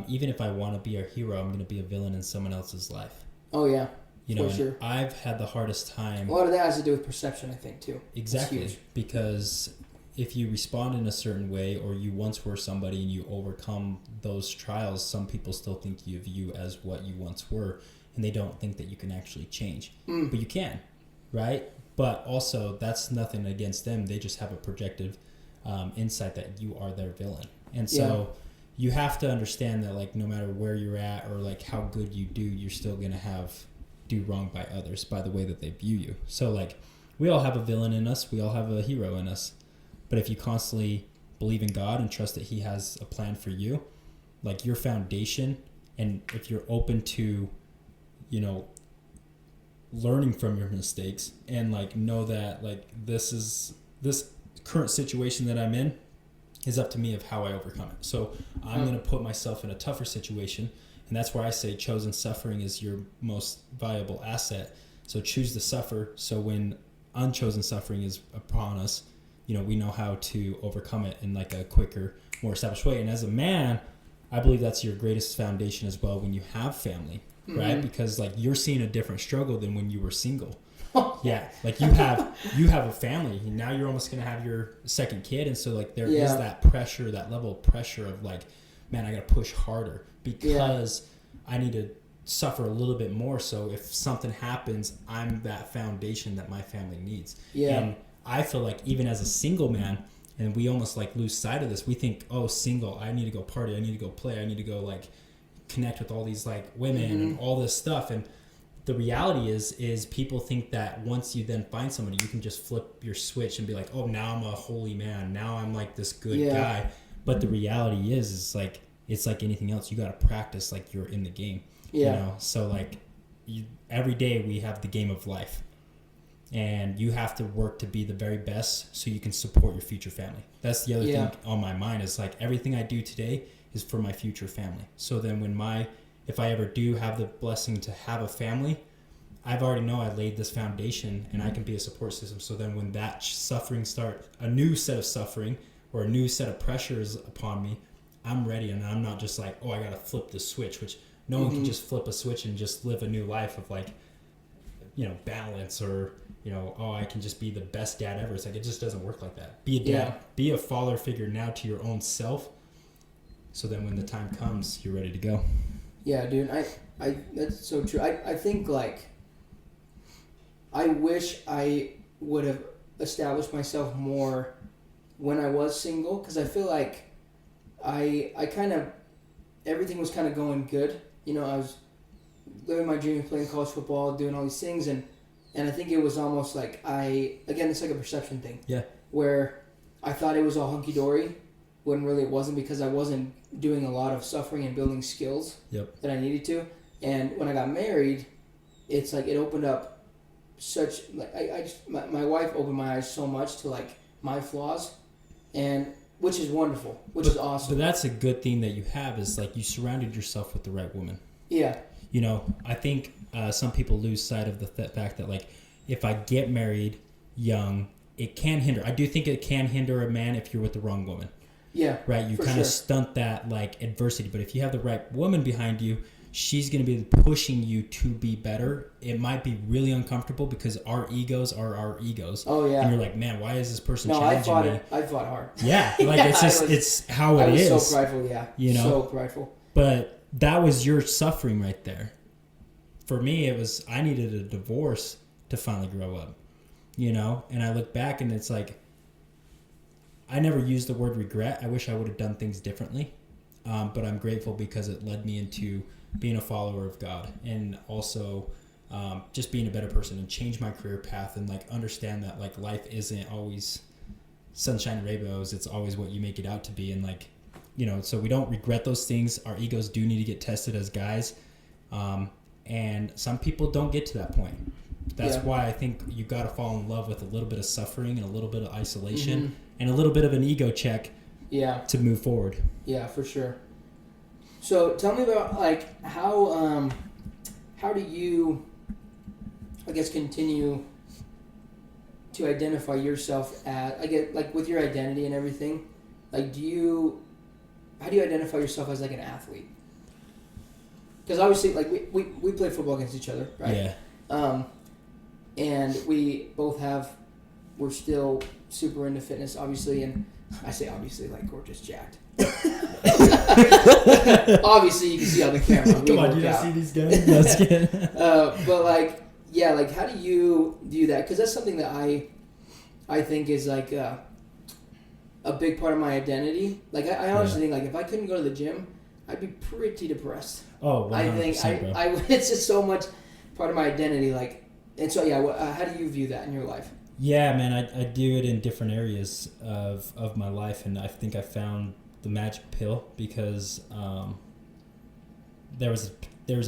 even if I want to be a hero, I'm going to be a villain in someone else's life. Oh yeah. You know, for sure. I've had the hardest time. A lot of that has to do with perception, I think, too. Exactly, because if you respond in a certain way, or you once were somebody and you overcome those trials, some people still think of you as what you once were, and they don't think that you can actually change. But you can, right? But also, that's nothing against them. They just have a projective insight that you are their villain. And so you have to understand that, like, no matter where you're at or like how good you do, you're still going to do wrong by others by the way that they view you. So like, we all have a villain in us. We all have a hero in us. But if you constantly believe in God and trust that he has a plan for you, like your foundation, and if you're open to, you know, learning from your mistakes and like know that like this current situation that I'm in is up to me of how I overcome it. So I'm going to put myself in a tougher situation. And that's where I say chosen suffering is your most valuable asset. So choose to suffer. So when unchosen suffering is upon us, you know, we know how to overcome it in like a quicker, more established way. And as a man, I believe that's your greatest foundation as well when you have family, right? Because like you're seeing a different struggle than when you were single. Yeah, like you have a family. Now you're almost going to have your second kid. And so like there is that pressure, that level of pressure of like, man, I got to push harder because I need to suffer a little bit more. So if something happens, I'm that foundation that my family needs. Yeah. And I feel like even as a single man, and we almost like lose sight of this, we think, oh, single, I need to go party, I need to go play, I need to go like connect with all these like women and all this stuff. And the reality is people think that once you then find somebody, you can just flip your switch and be like, oh, now I'm a holy man, now I'm like this good guy. But the reality is like, it's like anything else. You got to practice like you're in the game. You know? So like every day we have the game of life, and you have to work to be the very best so you can support your future family. That's the other thing on my mind is like everything I do today is for my future family. So then if I ever do have the blessing to have a family, I've already know I laid this foundation and I can be a support system. So then when that suffering starts, a new set of suffering or a new set of pressures upon me, I'm ready, and I'm not just like, oh, I got to flip the switch, which no one can just flip a switch and just live a new life of like, you know, balance, or, you know, oh, I can just be the best dad ever. It's like, it just doesn't work like that. Be a dad, be a father figure now to your own self. So then when the time comes, you're ready to go. Yeah, dude. I that's so true. I think like, I wish I would have established myself more when I was single, because I feel like I kind of, everything was kind of going good. You know, I was living my dream, playing college football, doing all these things, and I think it was almost like again, it's like a perception thing. Yeah. Where I thought it was all hunky dory, when really it wasn't, because I wasn't doing a lot of suffering and building skills that I needed to. And when I got married, it's like it opened up such like my wife opened my eyes so much to like my flaws, and which is wonderful, which is awesome. But that's a good thing that you have, is like you surrounded yourself with the right woman. Yeah. You know, I think some people lose sight of the fact that like if I get married young, it can hinder. I do think it can hinder a man if you're with the wrong woman. Yeah. Right. You kind of stunt that like adversity. But if you have the right woman behind you, she's going to be pushing you to be better. It might be really uncomfortable because our egos are our egos. Oh yeah. And you're like, man, why is this person challenging me? I fought hard. Yeah. Like it's how it is. I was so prideful. Yeah. You know. So prideful. But that was your suffering right there. For me, it was I needed a divorce to finally grow up. You know, and I look back and it's like, I never used the word regret. I wish I would have done things differently. But I'm grateful because it led me into being a follower of God, and also just being a better person, and change my career path, and like understand that like life isn't always sunshine and rainbows. It's always what you make it out to be. And like, you know, so we don't regret those things. Our egos do need to get tested as guys. And some people don't get to that point. That's why I think you got to fall in love with a little bit of suffering and a little bit of isolation and a little bit of an ego check to move forward. Yeah, for sure. So tell me about like how do you, I guess, continue to identify yourself as, I get like with your identity and everything, like how do you identify yourself as like an athlete? Because obviously like we play football against each other, right? Yeah. And we both we're still super into fitness, obviously, and I say obviously like we're just jacked. Obviously, you can see on the camera. Come on, you don't see these guys? That's good. But like, yeah, like how do you do that? Because that's something that I think is like a big part of my identity. Like I honestly think like if I couldn't go to the gym, I'd be pretty depressed. Oh, 100%, I think I it's just so much part of my identity. Like. And so, yeah, how do you view that in your life? Yeah, man, I do it in different areas of my life, and I think I found the magic pill because there was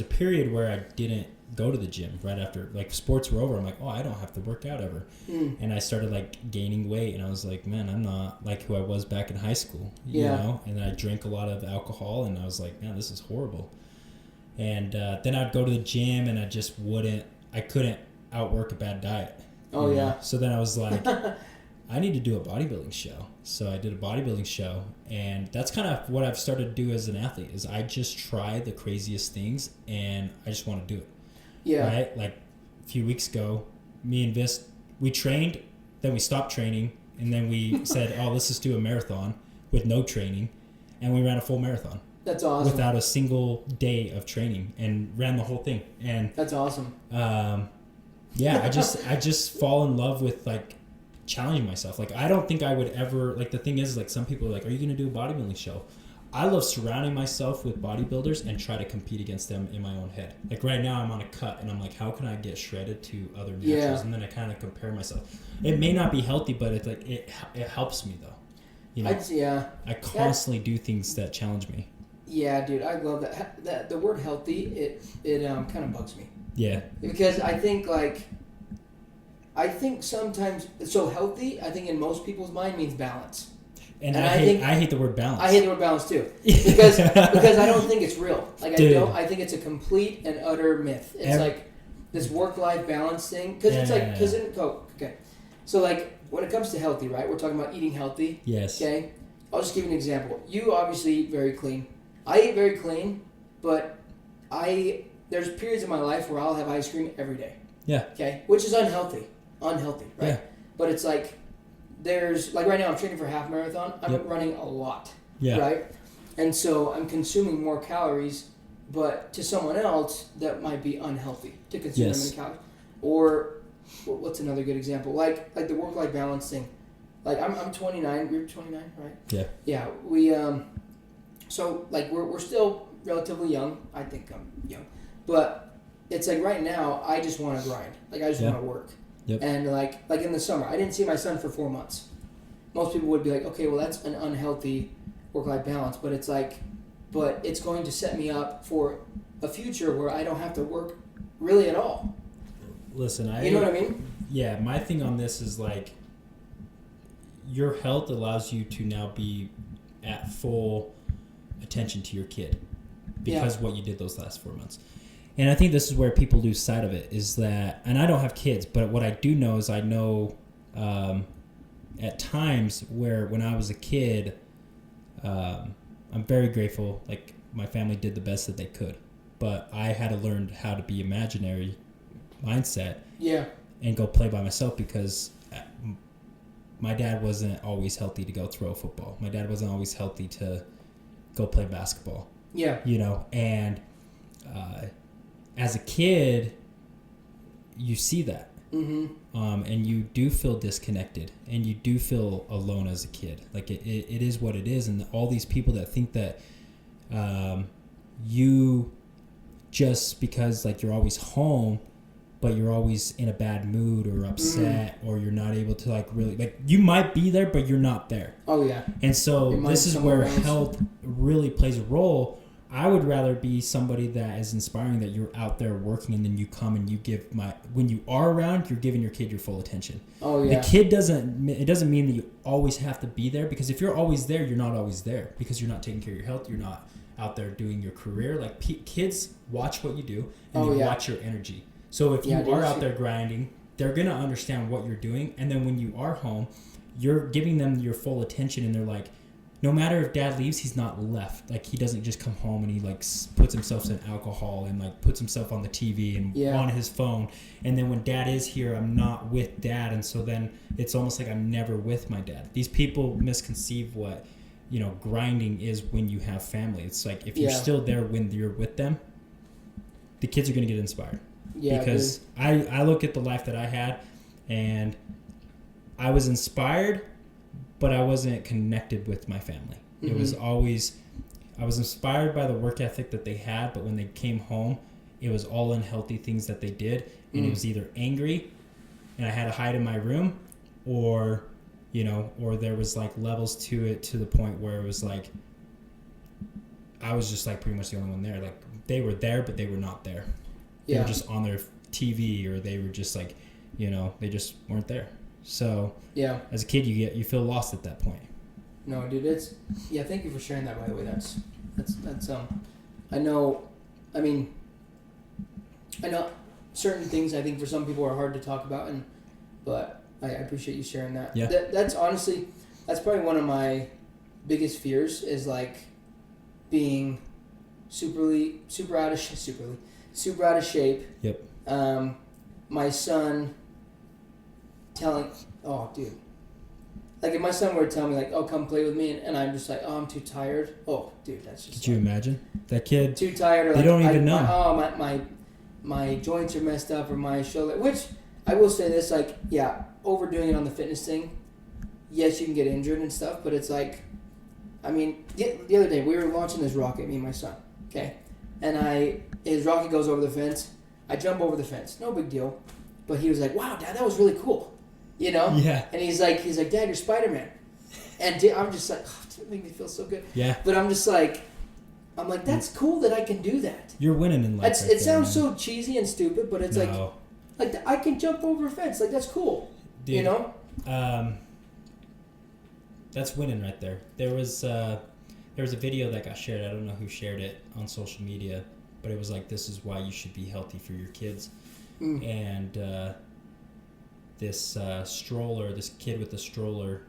a period where I didn't go to the gym right after, like, sports were over. I'm like, oh, I don't have to work out ever. And I started, like, gaining weight, and I was like, man, I'm not like who I was back in high school, you know? And I drank a lot of alcohol, and I was like, man, this is horrible. And then I'd go to the gym, and I couldn't outwork a bad diet. Oh, yeah. So then I was like, I need to do a bodybuilding show. So I did a bodybuilding show, and that's kind of what I've started to do as an athlete is I just try the craziest things, and I just want to do it. Yeah. Right? Like a few weeks ago, me and Vis, we trained, then we stopped training, and then we said, oh, let's just do a marathon with no training, and we ran a full marathon. That's awesome. Without a single day of training, and ran the whole thing. And that's awesome. Yeah, I just fall in love with like challenging myself. Like I don't think I would ever like the thing is like some people are like, are you gonna do a bodybuilding show? I love surrounding myself with bodybuilders and try to compete against them in my own head. Like right now I'm on a cut and I'm like, how can I get shredded to other naturals? And then I kind of compare myself. It may not be healthy, but it's like it helps me though. You know, I constantly do things that challenge me. Yeah, dude, I love that. That the word healthy, it kind of bugs me. Yeah. Because I think sometimes, so healthy, I think in most people's mind means balance. And I hate the word balance. I hate the word balance too. Because I don't think it's real. Like Dude. I think it's a complete and utter myth. It's like this work-life balance thing. Okay. So like when it comes to healthy, right? We're talking about eating healthy. Yes. Okay. I'll just give you an example. You obviously eat very clean. I eat very clean, but there's periods in my life where I'll have ice cream every day. Yeah. Okay? Which is unhealthy, right? Yeah. But it's like, there's, like right now I'm training for a half marathon. I'm running a lot. Yeah. Right? And so I'm consuming more calories, but to someone else, that might be unhealthy to consume them in calories. Or, what's another good example? Like the work-life balance thing. Like I'm 29. You're 29, right? Yeah. Yeah. We, so like we're still relatively young. I think I'm young. But it's like right now, I just want to grind. Like I just want to work. Yep. And like in the summer, I didn't see my son for 4 months. most people would be like, okay, well, that's an unhealthy work-life balance. But it's like, but it's going to set me up for a future where I don't have to work really at all. Listen, You know what I mean? Yeah, my thing on this is like, your health allows you to now be at full attention to your kid because of what you did those last 4 months. And I think this is where people lose sight of it, is that, and I don't have kids, but what I do know is I know at times where when I was a kid, I'm very grateful, like my family did the best that they could, but I had to learn how to be imaginary mindset and go play by myself, because my dad wasn't always healthy to go throw a football. My dad wasn't always healthy to go play basketball. Yeah. You know, and as a kid, you see that. Mm-hmm. And you do feel disconnected, and you do feel alone as a kid. Like it is what it is. And all these people that think that you, just because like you're always home, but you're always in a bad mood or upset, or you're not able to like really, like you might be there, but you're not there. Oh yeah. And so this is where health really plays a role. I would rather be somebody that is inspiring, that you're out there working, and then you come and you give when you are around, you're giving your kid your full attention. Oh yeah. The kid doesn't mean that you always have to be there, because if you're always there, you're not always there, because you're not taking care of your health. You're not out there doing your career. Like kids watch what you do, and they watch your energy. So if you are out there grinding, they're going to understand what you're doing. And then when you are home, you're giving them your full attention, and they're like, no matter if dad leaves, he's not left. Like he doesn't just come home and he like puts himself in alcohol and like puts himself on the TV and on his phone. And then when dad is here, I'm not with dad. And so then it's almost like I'm never with my dad. These people misconceive what, grinding is when you have family. It's like if you're still there when you're with them, the kids are going to get inspired. Yeah, because I look at the life that I had, and I was inspired, but I wasn't connected with my family. Mm-hmm. It was always, I was inspired by the work ethic that they had, but when they came home, it was all unhealthy things that they did, and it was either angry, and I had to hide in my room, or there was like levels to it, to the point where it was like I was just like pretty much the only one there. Like they were there, but they were not there. They were just on their TV, or they were just like, they just weren't there. So as a kid, you feel lost at that point. No, dude, thank you for sharing that, by the way. That's I know certain things I think for some people are hard to talk about, but I appreciate you sharing that. Yeah. That's honestly, that's probably one of my biggest fears, is like being super out of shape. Yep. My son dude. Like if my son were to tell me like, oh, come play with me, and I'm just like, oh, I'm too tired. Oh, dude, that's just. Could you imagine that kid? Too tired. Or they don't even know. My joints are messed up, or my shoulder. Which I will say this, like, overdoing it on the fitness thing. Yes, you can get injured and stuff, but it's like, the other day we were launching this rocket, me and my son. Okay, and his rocket goes over the fence. I jump over the fence, no big deal. But he was like, "Wow, Dad, that was really cool," Yeah. And he's like, "Dad, you're Spider-Man," and I'm just like, "Oh, it makes me feel so good." Yeah. But I'm like, that's cool that I can do that. You're winning in life. It sounds so cheesy and stupid, but it's like I can jump over a fence. Like that's cool. Dude, that's winning right there. There was a video that got shared. I don't know who shared it on social media, but it was like, this is why you should be healthy for your kids. And this kid with the stroller,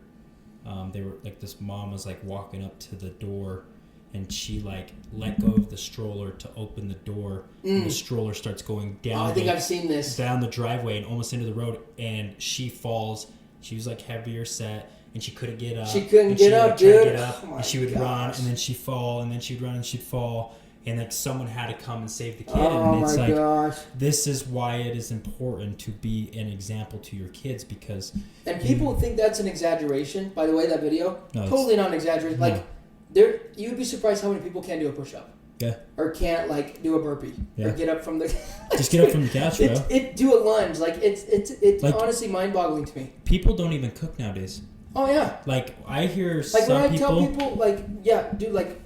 they were like, this mom was like walking up to the door, and she like let go of the stroller to open the door, and the stroller starts going down. I think I've seen this. Down the driveway and almost into the road, and she falls. She was like heavier set, and she couldn't get up. She couldn't get up, dude. And she would run, and then she'd fall, and then she'd run, and she'd fall. And like someone had to come and save the kid. And it's like, gosh. This is why it is important to be an example to your kids, because. And people think that's an exaggeration. By the way, that video, totally not an exaggeration. No. Like, you'd be surprised how many people can't do a push-up. Yeah. Or can't like do a burpee. Yeah. Or get up from the. Just get up from the couch, bro. Do a lunge. Like it's like, honestly mind-boggling to me. People don't even cook nowadays. Oh yeah. Like I hear Like some when I people. tell people, like, yeah, dude, like,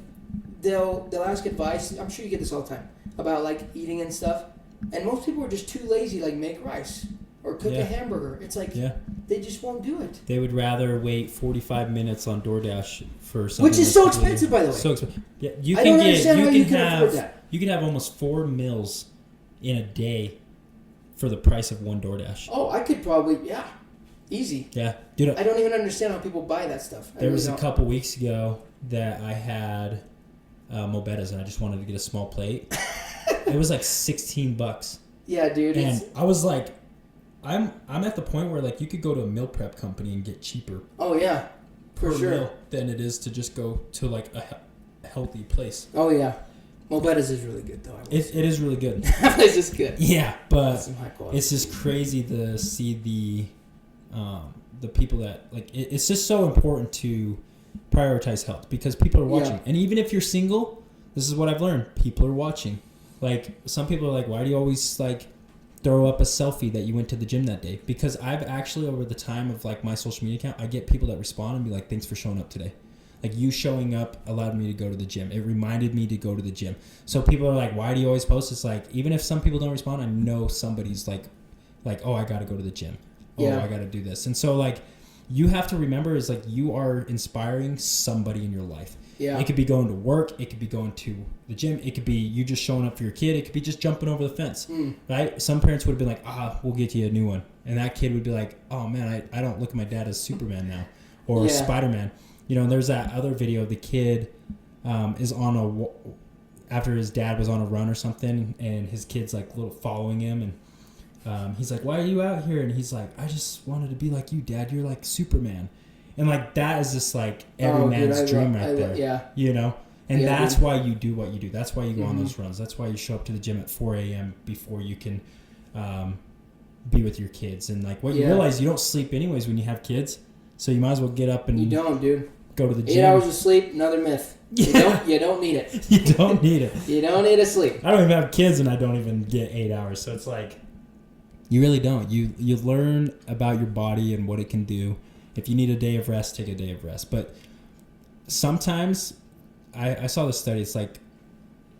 they'll ask advice. I'm sure you get this all the time about like eating and stuff, and most people are just too lazy, like make rice or cook Yeah. a hamburger. It's like Yeah. they just won't do it. They would rather wait 45 minutes on DoorDash for something. Which is so expensive, by the way. So expensive. Yeah, you I can don't get. understand You how can you can have. afford that. You can have almost 4 meals in a day for the price of one DoorDash. Oh, I could probably, yeah, easy. Yeah, dude. I don't even understand how people buy that stuff. I There really was a don't. couple weeks ago that I had Mobetta's and I just wanted to get a small plate. It was like $16, Yeah, dude. and It's, I was like, I'm at the point where like you could go to a meal prep company and get cheaper oh yeah, for per sure. meal than it is to just go to like a healthy place. Oh yeah, Mobetta's is really good though. I will It say. is really good. It's just good. Yeah, but Some high quality. it's just crazy to see the people that like. It's just so important to prioritize health because people are watching, Yeah. and even if you're single, this is what I've learned: people are watching. Like some people are like, "Why do you always like throw up a selfie that you went to the gym that day?" Because I've actually over the time of like my social media account, I get people that respond and be like, "Thanks for showing up today." Like you showing up allowed me to go to the gym. It reminded me to go to the gym. So people are like, "Why do you always post?" It's like even if some people don't respond, I know somebody's like, "Oh, I got to go to the gym. Oh, Yeah. I got to do this." And so like you have to remember is like you are inspiring somebody in your life. yeah. It could be going to work. It could be going to the gym. It could be you just showing up for your kid. It could be just jumping over the fence, right? Some parents would have been like, we'll get you a new one. And that kid would be like, oh, man, I don't look at my dad as Superman now or Yeah. Spider-Man. You know, and there's that other video. The kid is on after his dad was on a run or something, and his kid's like little following him. And he's like, why are you out here? And he's like, I just wanted to be like you, Dad. You're like Superman. And like that is just like every Oh, man's dude, dream right there. yeah. You know? And Yeah, that's dude. why you do what you do. That's why you go on Mhm. those runs. That's why you show up to the gym at 4 a.m. before you can be with your kids. And like what you Yeah. realize, you don't sleep anyways when you have kids. So you might as well get up and You don't, dude. go to the 8 gym. hours of sleep, another myth. Yeah. You don't need it. You don't need it. You don't need to sleep. I don't even have kids and I don't even get 8 hours. So it's like, you really don't. You learn about your body and what it can do. If you need a day of rest, take a day of rest. But sometimes, I saw the study, it's like,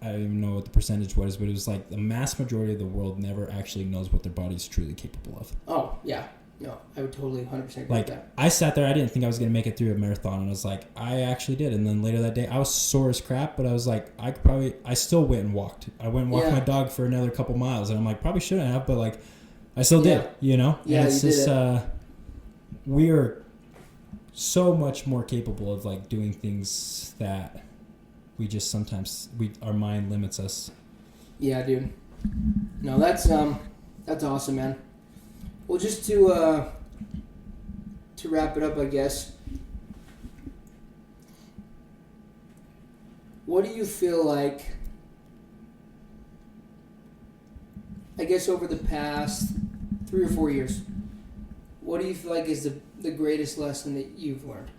I don't even know what the percentage was, but it was like the mass majority of the world never actually knows what their body is truly capable of. Oh, yeah. No, I would totally 100% agree Like, with that. I sat there, I didn't think I was going to make it through a marathon, and I was like, I actually did. And then later that day, I was sore as crap, but I was like, I still went and walked. I went and walked Yeah. my dog for another couple miles, and I'm like, probably shouldn't have, but like, I still did, Yeah. you know? Yeah, and it's you did just, it. we are so much more capable of like doing things that we just sometimes, our mind limits us. Yeah, dude. No, that's awesome, man. Well, just to wrap it up, I guess. What do you feel like? I guess over the past 3 or 4 years, what do you feel like is the greatest lesson that you've learned?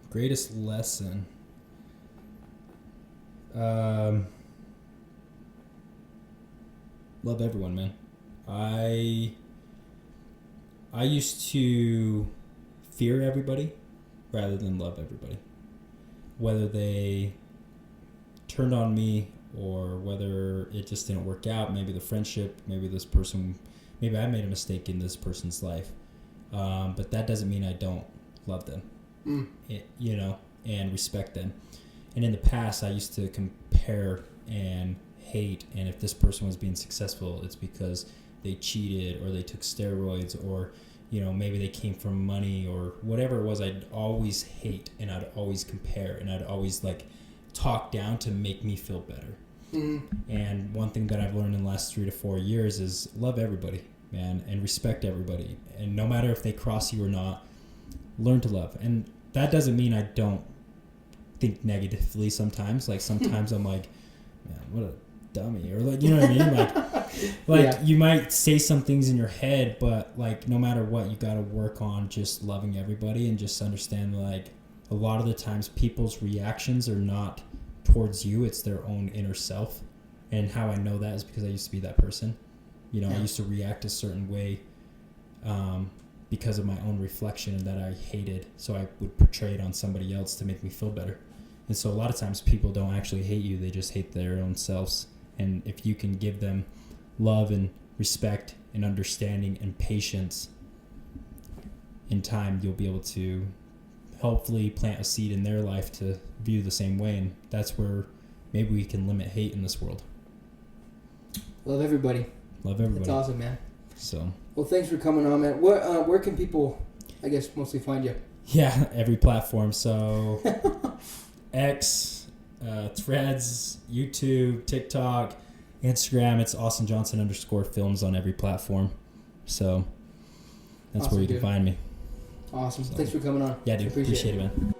Greatest lesson. Love everyone, man. I used to fear everybody rather than love everybody. Whether they turned on me or whether it just didn't work out, maybe the friendship, maybe I made a mistake in this person's life. But that doesn't mean I don't love them. And respect them. And in the past, I used to compare and hate, and if this person was being successful, it's because they cheated or they took steroids or, maybe they came from money or whatever it was. I'd always hate and I'd always compare and I'd always like talk down to make me feel better. Mm-hmm. And one thing that I've learned in the last 3 to 4 years is love everybody, man, and respect everybody. And no matter if they cross you or not, learn to love. And that doesn't mean I don't think negatively sometimes. Like sometimes I'm like, man, what a dummy, or like, you know what I mean? Like Yeah. You might say some things in your head, but like no matter what, you got to work on just loving everybody and just understand like a lot of the times people's reactions are not towards you, it's their own inner self. And how I know that is because I used to be that person. You know, Yeah. I used to react a certain way because of my own reflection that I hated. So I would portray it on somebody else to make me feel better. And so a lot of times people don't actually hate you. They just hate their own selves. And if you can give them love and respect and understanding and patience, in time you'll be able to hopefully plant a seed in their life to view the same way. And that's where maybe we can limit hate in this world. Love everybody. Love everybody. That's awesome, man. So, well, thanks for coming on, man. Where can people, I guess, mostly find you? yeah, every platform. So X, Threads, YouTube, TikTok, Instagram. It's AustinJohnson_films on every platform. So that's Awesome, where you can dude. find me. Awesome. So, Thanks for coming on. Yeah, dude. Appreciate it, man.